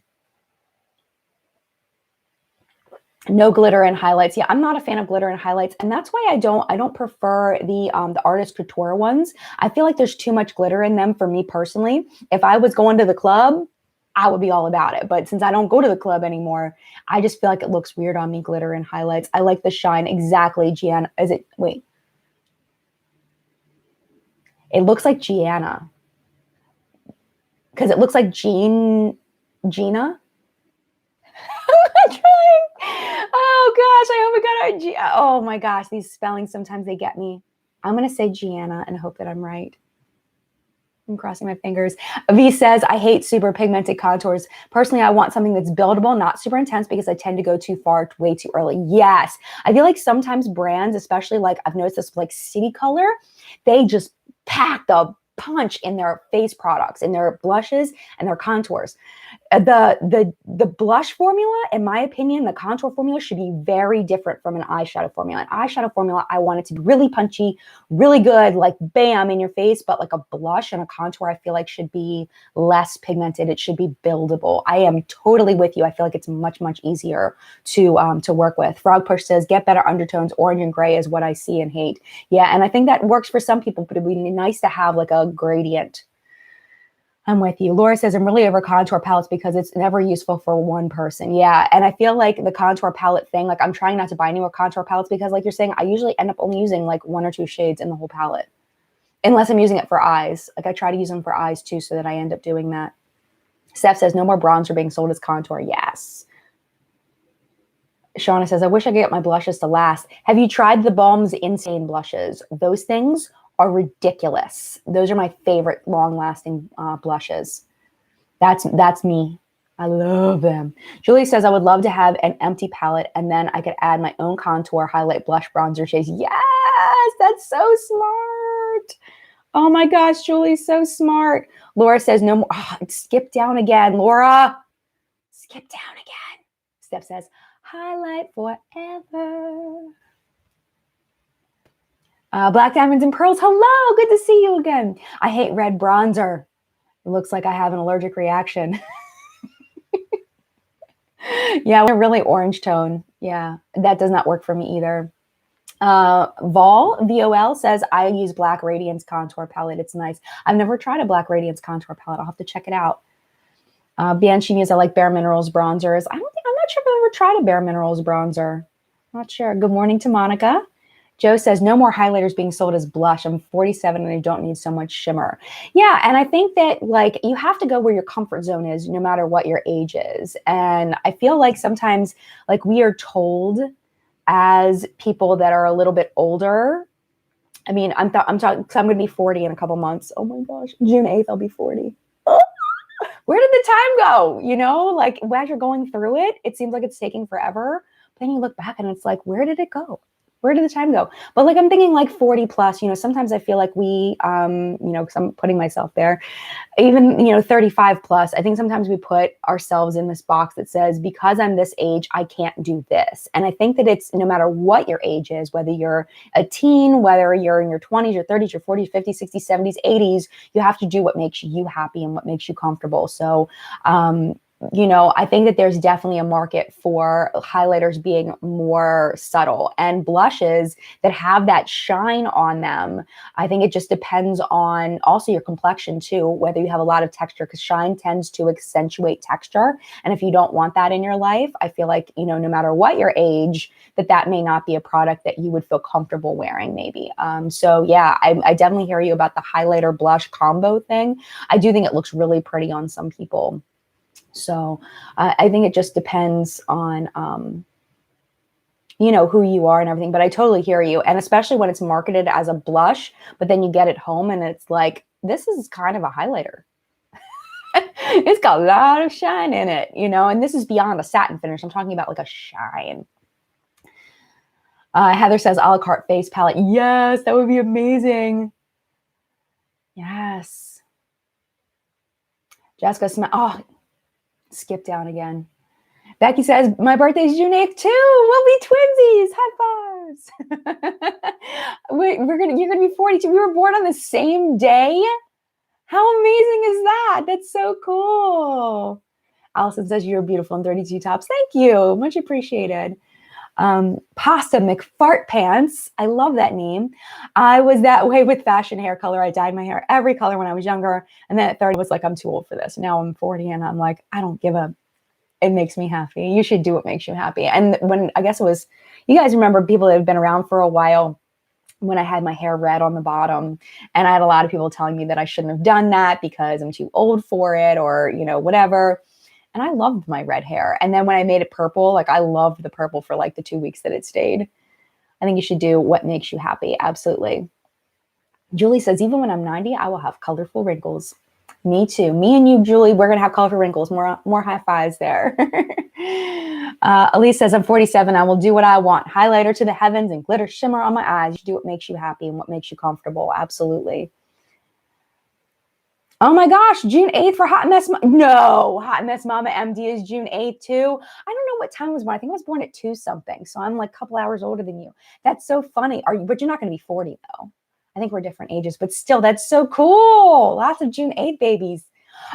[SPEAKER 1] No glitter and highlights. Yeah, I'm not a fan of glitter and highlights, and that's why I don't prefer the artist couture ones. I feel like there's too much glitter in them for me personally. If I was going to the club, I would be all about it. But since I don't go to the club anymore, I just feel like it looks weird on me, glitter and highlights. I like the shine. Exactly, Gianna. Wait. It looks like Gianna. Because it looks like Gina. I'm not trying. Oh gosh, I hope I got it. Oh my gosh, these spellings, sometimes they get me. I'm going to say Gianna and hope that I'm right. I'm crossing my fingers. V says, I hate super pigmented contours. Personally, I want something that's buildable, not super intense, because I tend to go too far way too early. Yes. I feel like sometimes brands, especially like I've noticed this like City Color, they just pack the punch in their face products, in their blushes and their contours. The blush formula, in my opinion, the contour formula should be very different from an eyeshadow formula. An eyeshadow formula, I want it to be really punchy, really good, like bam in your face, but like a blush and a contour, I feel like should be less pigmented. It should be buildable. I am totally with you. I feel like it's much, much easier to work with. Frog Push says, get better undertones. Orange and gray is what I see and hate. Yeah, and I think that works for some people, but it'd be nice to have like a gradient. I'm with you. Laura says, I'm really over contour palettes because it's never useful for one person. Yeah. And I feel like the contour palette thing, like I'm trying not to buy newer contour palettes because like you're saying, I usually end up only using like 1 or 2 shades in the whole palette. Unless I'm using it for eyes. Like I try to use them for eyes too, so that I end up doing that. Steph says, no more bronzer being sold as contour. Yes. Shauna says, I wish I could get my blushes to last. Have you tried the Balm's Insane blushes? Those things are ridiculous. Those are my favorite long-lasting blushes. That's me. I love them. Julie says, I would love to have an empty palette and then I could add my own contour, highlight, blush, bronzer shades. Yes, that's so smart. Oh my gosh, Julie's so smart. Laura says, no more. Oh, skip down again. Laura, skip down again. Steph says, highlight forever. Black Diamonds and Pearls. Hello, good to see you again. I hate red bronzer. It looks like I have an allergic reaction. Yeah, we're really orange tone. Yeah, that does not work for me either. VOL says, I use Black Radiance contour palette. It's nice. I've never tried a Black Radiance contour palette. I'll have to check it out. Bianchi Muse, I like Bare Minerals bronzers. I'm not sure if I've ever tried a Bare Minerals bronzer. Not sure. Good morning to Monica. Joe says, no more highlighters being sold as blush. I'm 47 and I don't need so much shimmer. Yeah, and I think that like you have to go where your comfort zone is no matter what your age is. And I feel like sometimes like we are told as people that are a little bit older. I mean, I'm talking, so I'm going to be 40 in a couple months. Oh my gosh, June 8th, I'll be 40. Where did the time go? You know, like as you're going through it, it seems like it's taking forever. But then you look back and it's like, where did it go? Where did the time go? But like, I'm thinking like 40 plus, you know, sometimes I feel like we, you know, cause I'm putting myself there, even, you know, 35 plus, I think sometimes we put ourselves in this box that says, because I'm this age, I can't do this. And I think that it's no matter what your age is, whether you're a teen, whether you're in your 20s, your 30s, your 40s, 50s, 60s, 70s, 80s, you have to do what makes you happy and what makes you comfortable. So, you know, I think that there's definitely a market for highlighters being more subtle and blushes that have that shine on them. I think it just depends on also your complexion too, whether you have a lot of texture, because shine tends to accentuate texture. And if you don't want that in your life, I feel like, you know, no matter what your age, that may not be a product that you would feel comfortable wearing maybe. So yeah, I definitely hear you about the highlighter blush combo thing. I do think it looks really pretty on some people. So I think it just depends on, you know, who you are and everything, but I totally hear you. And especially when it's marketed as a blush, but then you get it home and it's like, this is kind of a highlighter. It's got a lot of shine in it, you know, and this is beyond a satin finish. I'm talking about like a shine. Heather says, a la carte face palette. Yes, that would be amazing. Yes. Jessica, oh, skip down again. Becky says, my birthday's June 8th too. We'll be twinsies. High fives. Wait, you're gonna be 42. We were born on the same day. How amazing is that? That's so cool. Allison says you're beautiful in 32 tops. Thank you. Much appreciated. Pasta McFart Pants. I love that name. I was that way with fashion hair color. I dyed my hair every color when I was younger. And then at 30 I was like, I'm too old for this. Now I'm 40 and I'm like, I don't give a, it makes me happy. You should do what makes you happy. And when, I guess it was, you guys remember people that have been around for a while, when I had my hair red on the bottom, and I had a lot of people telling me that I shouldn't have done that because I'm too old for it, or, you know, whatever. And I loved my red hair. And then when I made it purple, like I loved the purple for like the 2 weeks that it stayed. I think you should do what makes you happy. Absolutely. Julie says, even when I'm 90, I will have colorful wrinkles. Me too. Me and you, Julie, we're going to have colorful wrinkles. More high fives there. Elise says, I'm 47. I will do what I want. Highlighter to the heavens and glitter shimmer on my eyes. You do what makes you happy and what makes you comfortable. Absolutely. Oh my gosh, June 8th for Hot Mess. No, Hot Mess Mama MD is June 8th too. I don't know what time I was born. I think I was born at 2 something. So I'm like a couple hours older than you. That's so funny. But you're not going to be 40 though. I think we're different ages, but still, that's so cool. Lots of June 8th babies.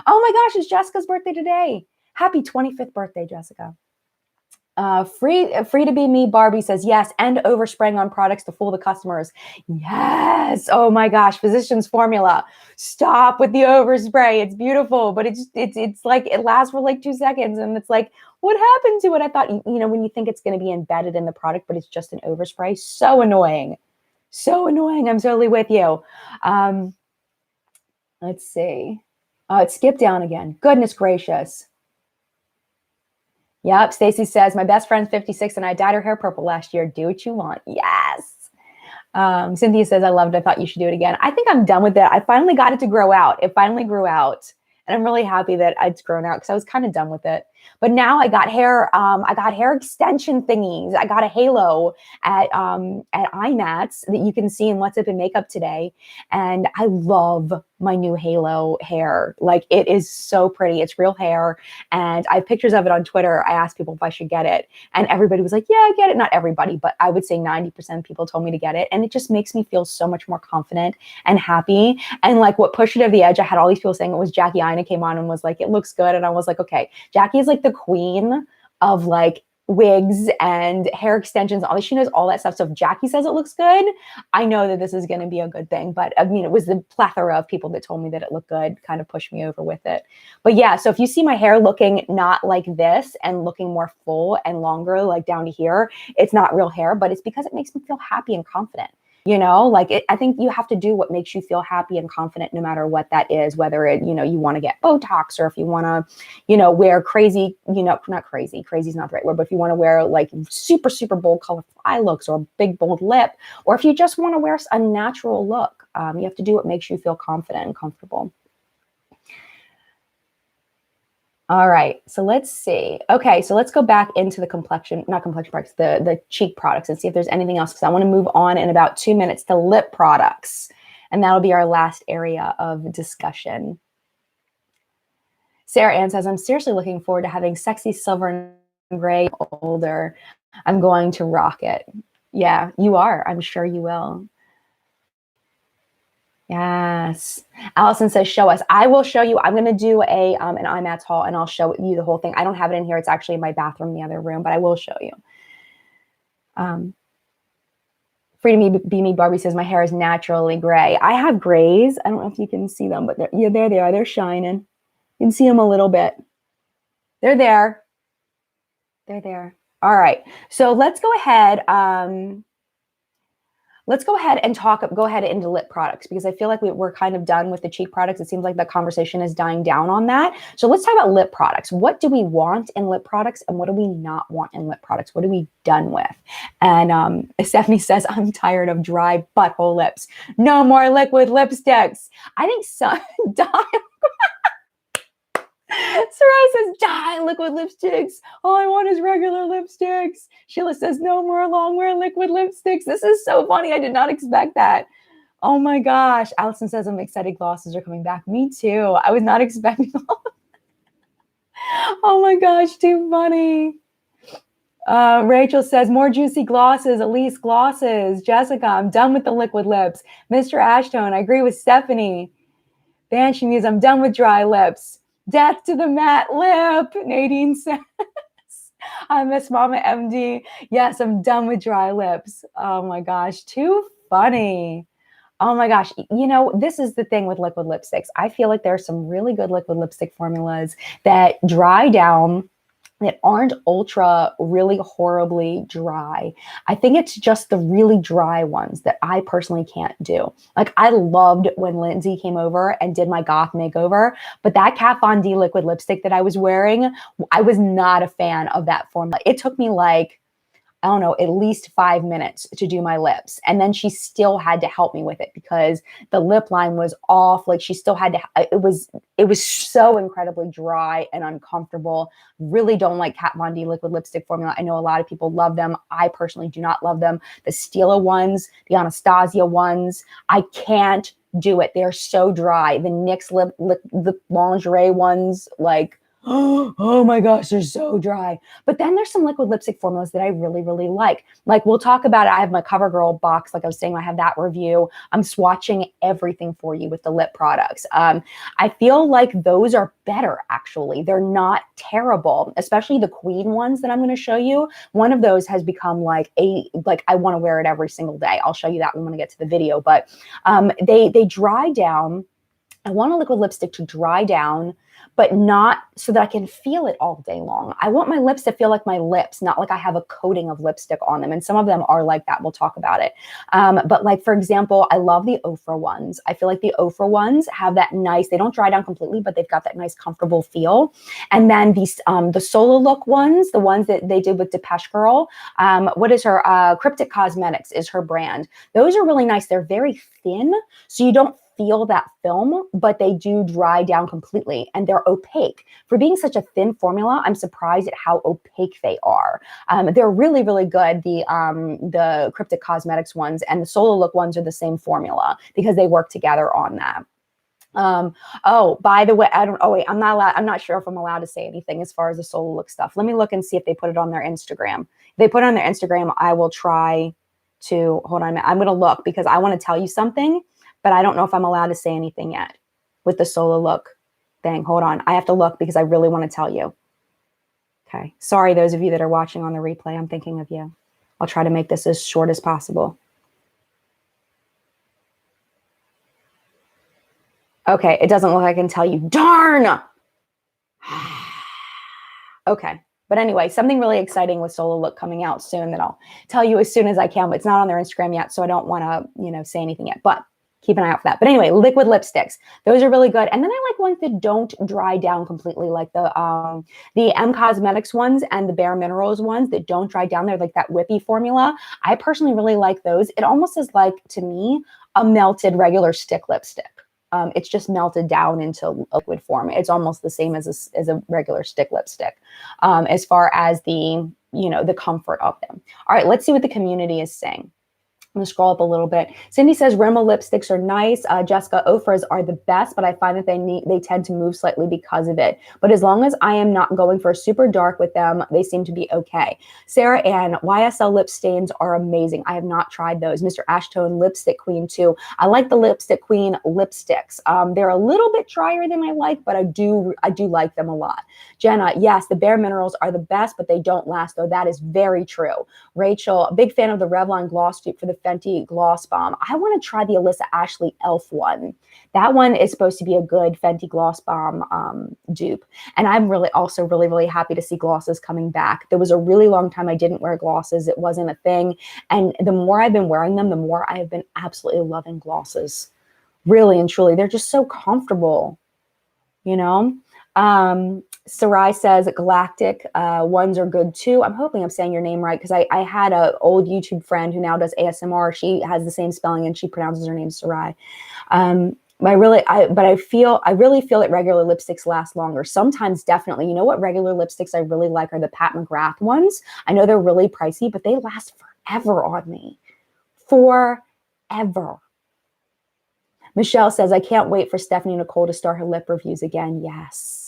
[SPEAKER 1] Oh my gosh, it's Jessica's birthday today. Happy 25th birthday, Jessica. Free to be me, Barbie says yes, and overspraying on products to fool the customers. Yes. Oh my gosh, Physicians Formula. Stop with the overspray. It's beautiful, but it's like it lasts for like 2 seconds, and it's like, what happened to it? I thought, you know, when you think it's going to be embedded in the product, but it's just an overspray. So annoying. So annoying. I'm totally with you. Let's see. It skipped down again. Goodness gracious. Yep. Stacy says, my best friend's 56 and I dyed her hair purple last year. Do what you want. Yes. Cynthia says, I loved it. I thought you should do it again. I think I'm done with it. I finally got it to grow out. It finally grew out. And I'm really happy that it's grown out because I was kind of done with it. But now I got hair extension thingies. I got a halo at IMATS that you can see in What's Up in Makeup today. And I love my new halo hair. Like, it is so pretty. It's real hair. And I have pictures of it on Twitter. I asked people if I should get it. And everybody was like, yeah, I get it. Not everybody, but I would say 90% of people told me to get it. And it just makes me feel so much more confident and happy. And like, what pushed it over the edge, I had all these people saying it was Jackie Ina came on and was like, it looks good. And I was like, okay, Jackie is like the queen of like wigs and hair extensions. She knows all that stuff. So if Jackie says it looks good, I know that this is going to be a good thing. But I mean, it was the plethora of people that told me that it looked good, kind of pushed me over with it. But yeah, so if you see my hair looking not like this and looking more full and longer, like down to here, it's not real hair, but it's because it makes me feel happy and confident. You know, like I think you have to do what makes you feel happy and confident, no matter what that is, whether it, you know, you want to get Botox, or if you want to, you know, wear crazy, you know, not crazy is not the right word, but if you want to wear like super, super bold colorful eye looks or a big, bold lip, or if you just want to wear a natural look, you have to do what makes you feel confident and comfortable. All right, so let's see. Okay, so let's go back into the not complexion products, the cheek products, and see if there's anything else, because I want to move on in about 2 minutes to lip products. And that'll be our last area of discussion. Sarah Ann says, I'm seriously looking forward to having sexy silver and gray older. I'm going to rock it. Yeah, you are. I'm sure you will. Yes. Allison says, show us. I will show you. I'm going to do an IMATS haul, and I'll show you the whole thing. I don't have it in here. It's actually in my bathroom, the other room, but I will show you. Free to be me, Barbie says, my hair is naturally gray. I have grays. I don't know if you can see them, but there they are. They're shining. You can see them a little bit. They're there. They're there. All right. So let's go ahead. Let's go ahead and go ahead into lip products, because I feel like we're kind of done with the cheek products. It seems like the conversation is dying down on that. So let's talk about lip products. What do we want in lip products, and what do we not want in lip products? What are we done with? And Stephanie says, I'm tired of dry butthole lips. No more liquid lipsticks. I think so. Sarai says, dye liquid lipsticks. All I want is regular lipsticks. Sheila says, no more long-wear liquid lipsticks. This is so funny. I did not expect that. Oh my gosh. Allison says, I'm excited glosses are coming back. Me too. I was not expecting all of that. Oh my gosh, too funny. Rachel says, more juicy glosses, Elise glosses. Jessica, I'm done with the liquid lips. Mr. Ashtone, I agree with Stephanie. Banshee Muse, I'm done with dry lips. Death to the matte lip, Nadine says. I miss Mama MD. Yes, I'm done with dry lips. Oh my gosh, too funny. Oh my gosh. You know, this is the thing with liquid lipsticks. I feel like there are some really good liquid lipstick formulas that dry down, that aren't ultra really horribly dry. I think it's just the really dry ones that I personally can't do. Like I loved when Lindsay came over and did my goth makeover, but that Kat Von D liquid lipstick that I was wearing, I was not a fan of that formula. It took me like, I don't know, at least 5 minutes to do my lips. And then she still had to help me with it because the lip line was off. Like she still had to, it was so incredibly dry and uncomfortable. Really don't like Kat Von D liquid lipstick formula. I know a lot of people love them. I personally do not love them. The Stila ones, the Anastasia ones, I can't do it. They're so dry. The NYX the lingerie ones, like, oh my gosh, they're so dry. But then there's some liquid lipstick formulas that I really, really like. Like we'll talk about it. I have my CoverGirl box. Like I was saying, I have that review. I'm swatching everything for you with the lip products. I feel like those are better, actually. They're not terrible, especially the Queen ones that I'm going to show you. One of those has become like I want to wear it every single day. I'll show you that when I get to the video. But they dry down. I want a liquid lipstick to dry down, but not so that I can feel it all day long. I want my lips to feel like my lips, not like I have a coating of lipstick on them. And some of them are like that. We'll talk about it. But like, for example, I love the Ofra ones. I feel like the Ofra ones have that nice, they don't dry down completely, but they've got that nice comfortable feel. And then these, the Solo Look ones, the ones that they did with Depeche Girl, what is her, Cryptic Cosmetics is her brand. Those are really nice. They're very thin, so you don't feel that film, but they do dry down completely and they're opaque. For being such a thin formula, I'm surprised at how opaque they are. They're really, really good. The Cryptic Cosmetics ones and the Solo Look ones are the same formula because they work together on that. Oh, by the way, I'm not sure if I'm allowed to say anything as far as the Solo Look stuff. Let me look and see if they put it on their Instagram. If they put it on their Instagram, I will try to, hold on a minute. I'm going to look because I want to tell you something, but I don't know if I'm allowed to say anything yet with the Solo Look thing. Hold on. I have to look because I really want to tell you. Okay. Sorry, those of you that are watching on the replay. I'm thinking of you. I'll try to make this as short as possible. Okay. It doesn't look like I can tell you. Darn. Okay. But anyway, something really exciting with Solo Look coming out soon that I'll tell you as soon as I can, but it's not on their Instagram yet. So I don't want to, say anything yet, but keep an eye out for that. But anyway, liquid lipsticks, those are really good. And then I like ones that don't dry down completely, like the M Cosmetics ones and the Bare Minerals ones that don't dry down. They're like that whippy formula. I personally really like those. It almost is like, to me, a melted regular stick lipstick. It's just melted down into liquid form. It's almost the same as a regular stick lipstick, as far as the comfort of them. All right, let's see what the community is saying. I'm going to scroll up a little bit. Cindy says Rimmel lipsticks are nice. Jessica, Ofra's are the best, but I find that they tend to move slightly because of it. But as long as I am not going for super dark with them, they seem to be okay. Sarah Ann, YSL lip stains are amazing. I have not tried those. Mr. Ashtone, Lipstick Queen too. I like the Lipstick Queen lipsticks. They're a little bit drier than I like, but I do like them a lot. Jenna, yes, the Bare Minerals are the best, but they don't last, though. That is very true. Rachel, a big fan of the Revlon gloss dupe for the Fenty Gloss Bomb. I want to try the Alyssa Ashley Elf one. That one is supposed to be a good Fenty Gloss Bomb dupe. And I'm also really, really happy to see glosses coming back. There was a really long time I didn't wear glosses. It wasn't a thing. And the more I've been wearing them, the more I have been absolutely loving glosses. Really and truly. They're just so comfortable, Sarai says Galactic ones are good too. I'm hoping I'm saying your name right because I had an old YouTube friend who now does ASMR. She has the same spelling and she pronounces her name Sarai. But I really feel that regular lipsticks last longer. Sometimes definitely. You know what regular lipsticks I really like are the Pat McGrath ones. I know they're really pricey, but they last forever on me. Forever. Michelle says, I can't wait for Stephanie Nicole to start her lip reviews again. Yes.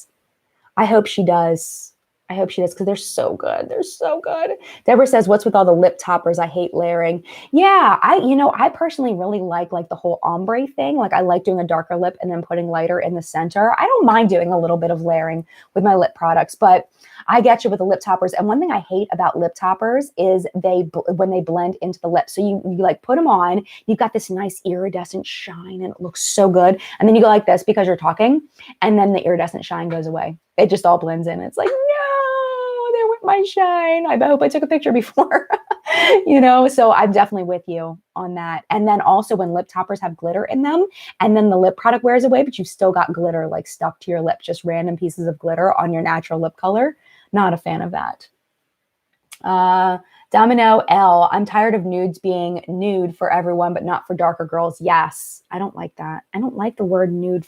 [SPEAKER 1] I hope she does. I hope she does because they're so good. They're so good. Deborah says, what's with all the lip toppers? I hate layering. Yeah, I personally really like the whole ombre thing. Like I like doing a darker lip and then putting lighter in the center. I don't mind doing a little bit of layering with my lip products, but I get you with the lip toppers. And one thing I hate about lip toppers is when they blend into the lip. So you like put them on, you've got this nice iridescent shine and it looks so good. And then you go like this because you're talking and then the iridescent shine goes away. It just all blends in. It's like, no, there went my shine. I hope I took a picture before, so I'm definitely with you on that. And then also when lip toppers have glitter in them and then the lip product wears away, but you've still got glitter like stuck to your lip, just random pieces of glitter on your natural lip color. Not a fan of that. Domino L, I'm tired of nudes being nude for everyone, but not for darker girls. Yes, I don't like that. I don't like the word nude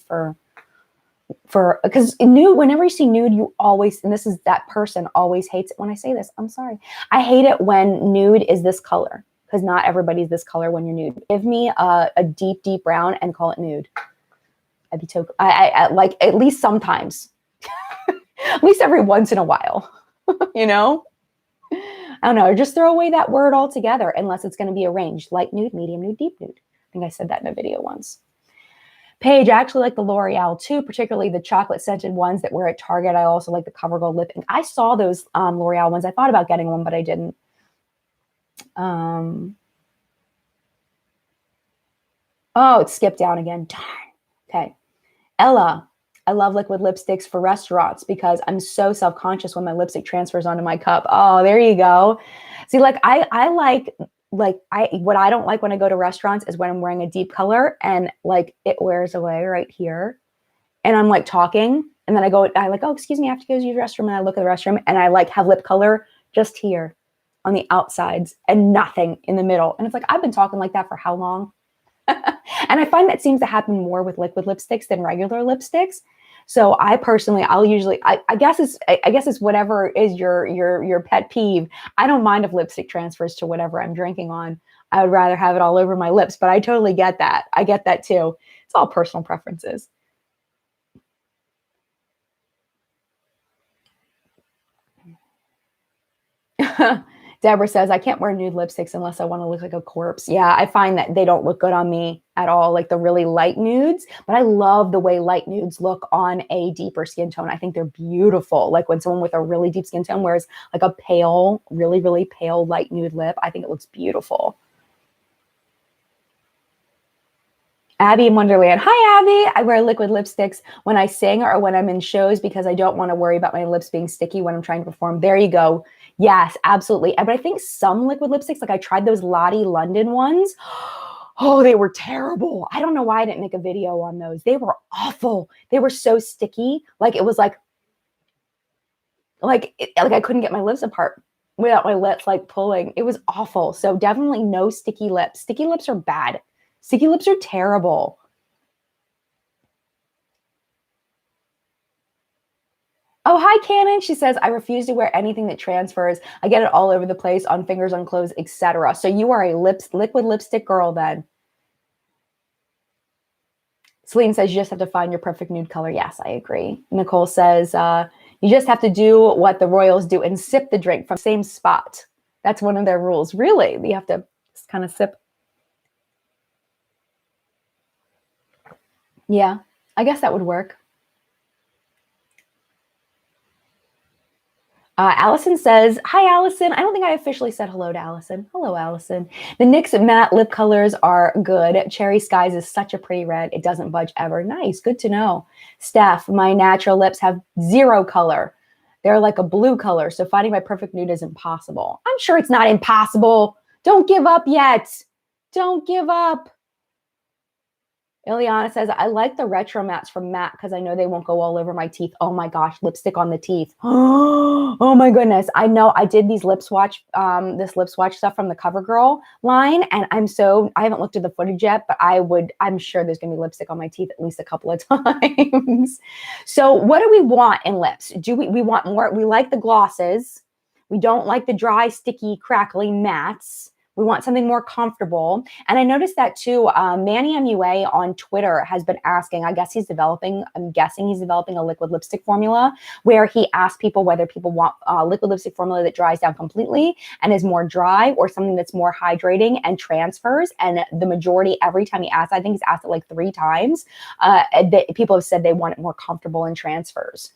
[SPEAKER 1] because nude, whenever you see nude, you always, and that person always hates it when I say this. I'm sorry. I hate it when nude is this color because not everybody's this color when you're nude. Give me a deep, deep brown and call it nude. I'd be I like at least sometimes, at least every once in a while, I don't know. Or just throw away that word altogether unless it's going to be a range. Light nude, medium nude, deep nude. I think I said that in a video once. Paige, I actually like the L'Oreal too, particularly the chocolate scented ones that were at Target. I also like the CoverGirl lip ink. I saw those L'Oreal ones. I thought about getting one, but I didn't. Oh, it skipped down again. Darn. Okay. Ella, I love liquid lipsticks for restaurants because I'm so self-conscious when my lipstick transfers onto my cup. Oh, there you go. See, what I don't like when I go to restaurants is when I'm wearing a deep color and like it wears away right here. And I'm like talking and then I like, oh, excuse me, I have to go to the restroom. And I look at the restroom and I like have lip color just here on the outsides and nothing in the middle. And it's like, I've been talking like that for how long? And I find that seems to happen more with liquid lipsticks than regular lipsticks. So I personally, I guess it's whatever is your pet peeve. I don't mind if lipstick transfers to whatever I'm drinking on. I would rather have it all over my lips, but I totally get that. I get that too. It's all personal preferences. Deborah says, I can't wear nude lipsticks unless I want to look like a corpse. Yeah, I find that they don't look good on me at all, like the really light nudes. But I love the way light nudes look on a deeper skin tone. I think they're beautiful. Like when someone with a really deep skin tone wears like a pale, really, really pale light nude lip, I think it looks beautiful. Abby in Wonderland. Hi, Abby. I wear liquid lipsticks when I sing or when I'm in shows because I don't want to worry about my lips being sticky when I'm trying to perform. There you go. Yes, absolutely. But I think some liquid lipsticks, like I tried those Lottie London ones. Oh, they were terrible. I don't know why I didn't make a video on those. They were awful. They were so sticky. Like it was like I couldn't get my lips apart without my lips like pulling. It was awful. So definitely no sticky lips. Sticky lips are bad. Sticky lips are terrible. Oh, hi, Cannon. She says, I refuse to wear anything that transfers. I get it all over the place, on fingers, on clothes, etc. So you are a liquid lipstick girl then. Celine says, you just have to find your perfect nude color. Yes, I agree. Nicole says, you just have to do what the royals do and sip the drink from the same spot. That's one of their rules. Really? You have to just kind of sip. Yeah, I guess that would work. Allison says, hi, Allison. I don't think I officially said hello to Allison. Hello, Allison. The NYX matte lip colors are good. Cherry Skies is such a pretty red. It doesn't budge ever. Nice. Good to know. Steph, my natural lips have zero color. They're like a blue color. So finding my perfect nude is impossible. I'm sure it's not impossible. Don't give up yet. Don't give up. Ileana says, I like the retro mattes from MAC because I know they won't go all over my teeth. Oh my gosh, lipstick on the teeth. Oh my goodness. I know I did these lip swatch, this lip swatch stuff from the CoverGirl line. And I haven't looked at the footage yet, but I'm sure there's going to be lipstick on my teeth at least a couple of times. So what do we want in lips? We want more? We like the glosses. We don't like the dry, sticky, crackly mattes. We want something more comfortable. And I noticed that too. Manny MUA on Twitter has been asking, I'm guessing he's developing a liquid lipstick formula where he asks people whether people want a liquid lipstick formula that dries down completely and is more dry, or something that's more hydrating and transfers. And the majority, every time he asks, I think he's asked it like 3 times, people have said they want it more comfortable and transfers.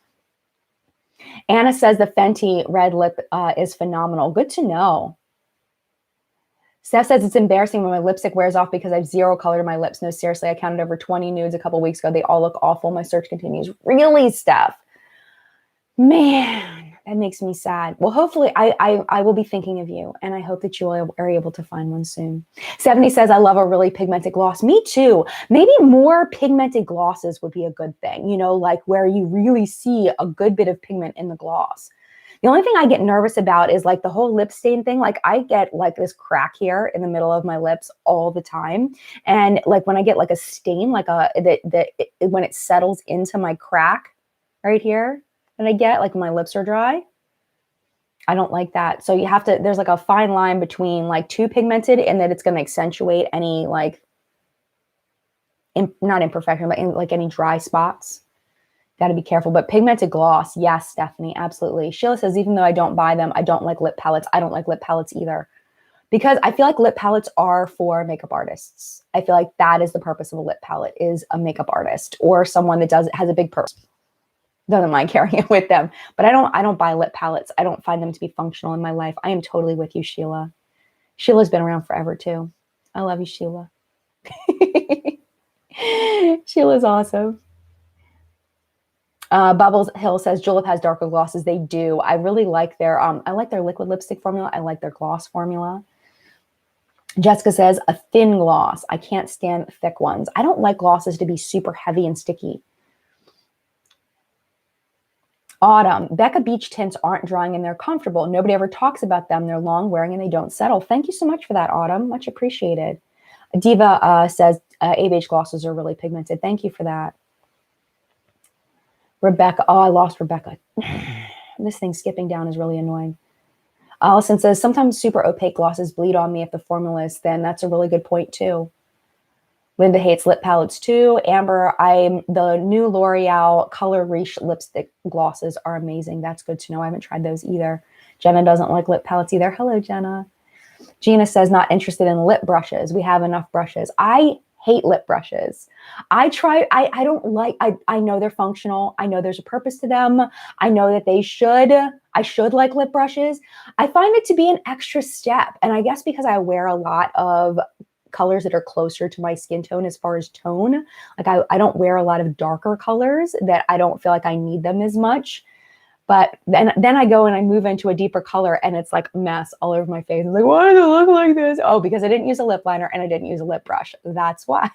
[SPEAKER 1] Anna says the Fenty red lip is phenomenal. Good to know. Steph says it's embarrassing when my lipstick wears off because I have 0 color to my lips. No, seriously, I counted over 20 nudes a couple weeks ago. They all look awful. My search continues. Really, Steph? Man, that makes me sad. Well, hopefully I will be thinking of you, and I hope that you are able to find one soon. 70 says, I love a really pigmented gloss. Me too. Maybe more pigmented glosses would be a good thing, you know, like where you really see a good bit of pigment in the gloss. The only thing I get nervous about is like the whole lip stain thing. Like I get like this crack here in the middle of my lips all the time. And like when I get like a stain, like when it settles into my crack right here that I get, like when my lips are dry, I don't like that. So you have to, there's like a fine line between like too pigmented and that it's going to accentuate any like, not imperfection, but like any dry spots. Got to be careful. But pigmented gloss, yes, Stephanie, absolutely. Sheila says, even though I don't buy them, I don't like lip palettes. I don't like lip palettes either. Because I feel like lip palettes are for makeup artists. I feel like that is the purpose of a lip palette, is a makeup artist or someone that has a big purse. Doesn't mind carrying it with them. But I don't buy lip palettes. I don't find them to be functional in my life. I am totally with you, Sheila. Sheila's been around forever too. I love you, Sheila. Sheila's awesome. Bubbles Hill says Julep has darker glosses. They do. I really like their liquid lipstick formula. I like their gloss formula. Jessica says a thin gloss. I can't stand thick ones. I don't like glosses to be super heavy and sticky. Autumn. Becca Beach tints aren't drying and they're comfortable. Nobody ever talks about them. They're long wearing and they don't settle. Thank you so much for that, Autumn. Much appreciated. Diva says ABH glosses are really pigmented. Thank you for that. Rebecca. Oh, I lost Rebecca. This thing skipping down is really annoying. Allison says, sometimes super opaque glosses bleed on me if the formula is thin. That's a really good point too. Linda hates lip palettes too. Amber, the new L'Oreal Color Riche lipstick glosses are amazing. That's good to know. I haven't tried those either. Jenna doesn't like lip palettes either. Hello, Jenna. Gina says, not interested in lip brushes. We have enough brushes. I hate lip brushes. I know they're functional. I know there's a purpose to them. I know that I should like lip brushes. I find it to be an extra step. And I guess because I wear a lot of colors that are closer to my skin tone as far as tone, like I don't wear a lot of darker colors that I don't feel like I need them as much. But then I go and I move into a deeper color and it's like a mess all over my face. I'm like, why does it look like this? Oh, because I didn't use a lip liner and I didn't use a lip brush. That's why.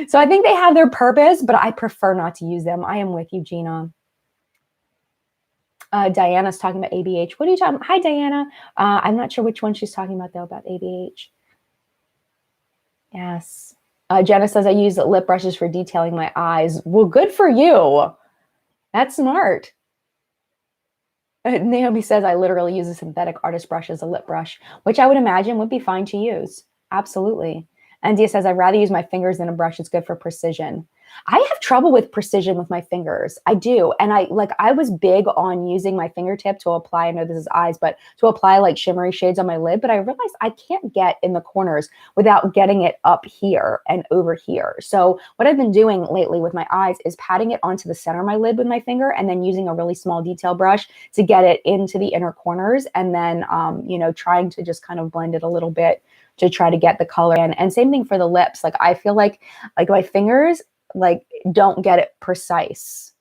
[SPEAKER 1] So I think they have their purpose, but I prefer not to use them. I am with you, Gina. Diana's talking about ABH. What are you talking about? Hi, Diana. I'm not sure which one she's talking about, though, about ABH. Yes. Jenna says, I use lip brushes for detailing my eyes. Well, good for you. That's smart. Naomi says, I literally use a synthetic artist brush as a lip brush, which I would imagine would be fine to use. Absolutely. And Dia says, I'd rather use my fingers than a brush. It's good for precision. I have trouble with precision with my fingers. I do. And I was big on using my fingertip to apply, I know this is eyes, but to apply like shimmery shades on my lid. But I realized I can't get in the corners without getting it up here and over here. So what I've been doing lately with my eyes is patting it onto the center of my lid with my finger and then using a really small detail brush to get it into the inner corners. And then, trying to just kind of blend it a little bit to try to get the color in. And same thing for the lips. Like I feel like my fingers don't get it precise.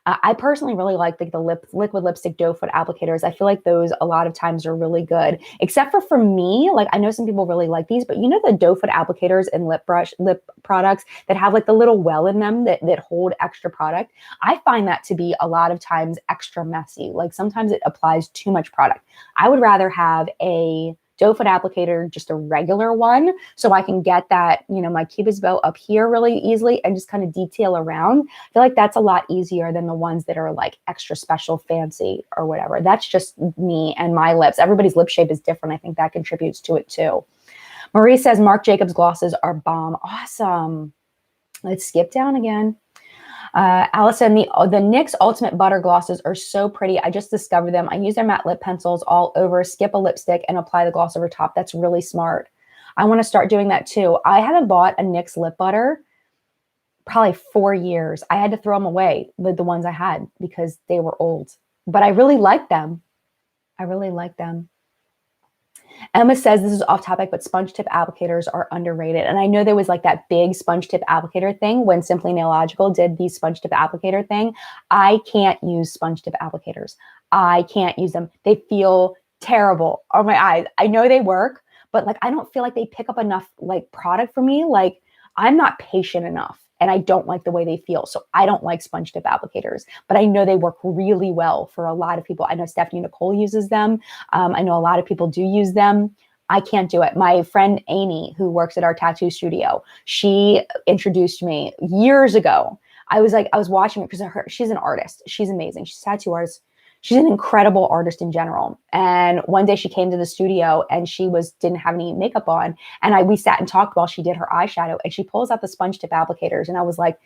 [SPEAKER 1] I personally really like the liquid lipstick doe foot applicators. I feel like those a lot of times are really good, except for me, like I know some people really like these, but you know, the doe foot applicators and lip products that have like the little well in them that hold extra product. I find that to be a lot of times extra messy. Like sometimes it applies too much product. I would rather have a
[SPEAKER 2] doe foot applicator, just a regular one, so I can get that, you know, my cupid's bow up here really easily and just kind of detail around. I feel like that's a lot easier than the ones that are like extra special fancy or whatever. That's just me and my lips. Everybody's lip shape is different. I think that contributes to it too. Marie says Marc Jacobs glosses are bomb. Awesome. Let's skip down again. Allison, the NYX Ultimate Butter glosses are so pretty. I just discovered them. I use their matte lip pencils all over, skip a lipstick, and apply the gloss over top. That's really smart. I want to start doing that too. I haven't bought a NYX lip butter probably 4 years. I had to throw them away, the ones I had, because they were old. But I really like them. I really like them. Emma says this is off topic, but sponge tip applicators are underrated. And I know there was like that big sponge tip applicator thing when Simply Nailogical did the sponge tip applicator thing. I can't use sponge tip applicators. I can't use them. They feel terrible on my eyes. I know they work, but like I don't feel like they pick up enough like product for me. Like I'm not patient enough. And I don't like the way they feel. So I don't like sponge tip applicators, but I know they work really well for a lot of people. I know Stephanie Nicole uses them. I know a lot of people do use them. I can't do it. My friend Amy, who works at our tattoo studio, she introduced me years ago. I was watching her because she's an artist. She's amazing. She's a tattoo artist. She's an incredible artist in general. And one day she came to the studio and she didn't have any makeup on. And we sat and talked while she did her eyeshadow, and she pulls out the sponge tip applicators. And I was like,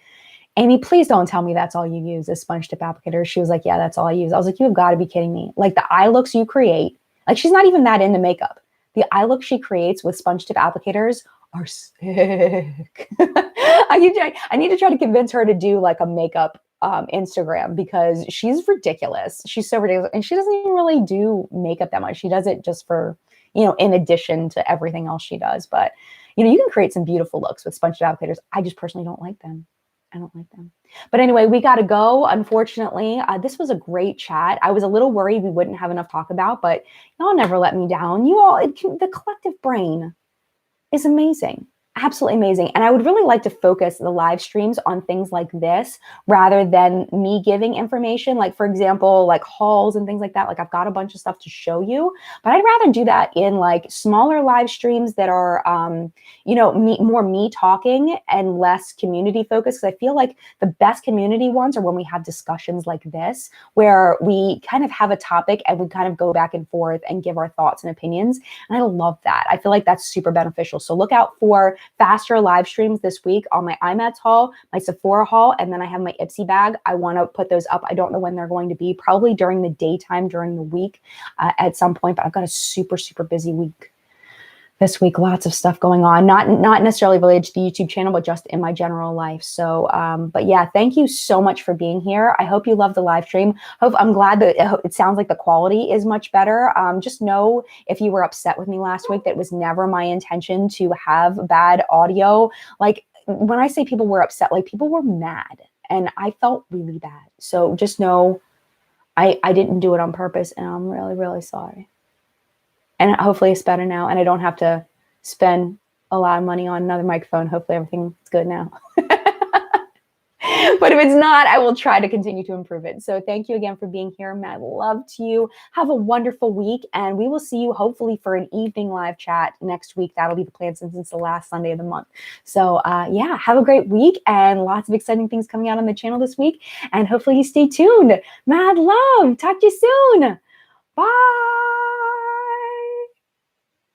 [SPEAKER 2] Amy, please don't tell me that's all you use is sponge tip applicators. She was like, yeah, that's all I use. I was like, you've got to be kidding me. Like the eye looks you create, like she's not even that into makeup. The eye look she creates with sponge tip applicators are sick. I need to try to convince her to do like a makeup Instagram, because she's ridiculous. She's so ridiculous. And she doesn't even really do makeup that much. She does it just for, you know, in addition to everything else she does. But, you know, you can create some beautiful looks with sponge tip applicators. I just personally don't like them. I don't like them. But anyway, we got to go. Unfortunately, this was a great chat. I was a little worried we wouldn't have enough to talk about, but y'all never let me down. You all, the collective brain is amazing. Absolutely amazing. And I would really like to focus the live streams on things like this rather than me giving information. Like, for example, like hauls and things like that. Like I've got a bunch of stuff to show you, but I'd rather do that in like smaller live streams that are, you know, more me talking and less community focused. Because I feel like the best community ones are when we have discussions like this, where we kind of have a topic and we kind of go back and forth and give our thoughts and opinions. And I love that. I feel like that's super beneficial. So look out for faster live streams this week on my IMATS haul, my Sephora haul, and then I have my Ipsy bag. I want to put those up. I don't know when they're going to be, probably during the daytime, during the week at some point, but I've got a super, super busy week this week. Lots of stuff going on, not necessarily related to the YouTube channel, but just in my general life. So, but yeah, thank you so much for being here. I hope you love the live stream. I'm glad that it sounds like the quality is much better. Just know if you were upset with me last week, that it was never my intention to have bad audio. Like when I say people were upset, like people were mad and I felt really bad. So just know I didn't do it on purpose, and I'm really, really sorry. And hopefully it's better now, and I don't have to spend a lot of money on another microphone. Hopefully everything's good now. But if it's not, I will try to continue to improve it. So thank you again for being here. Mad love to you. Have a wonderful week, and we will see you hopefully for an evening live chat next week. That'll be the plan since it's the last Sunday of the month. So yeah, have a great week and lots of exciting things coming out on the channel this week. And hopefully you stay tuned. Mad love. Talk to you soon. Bye.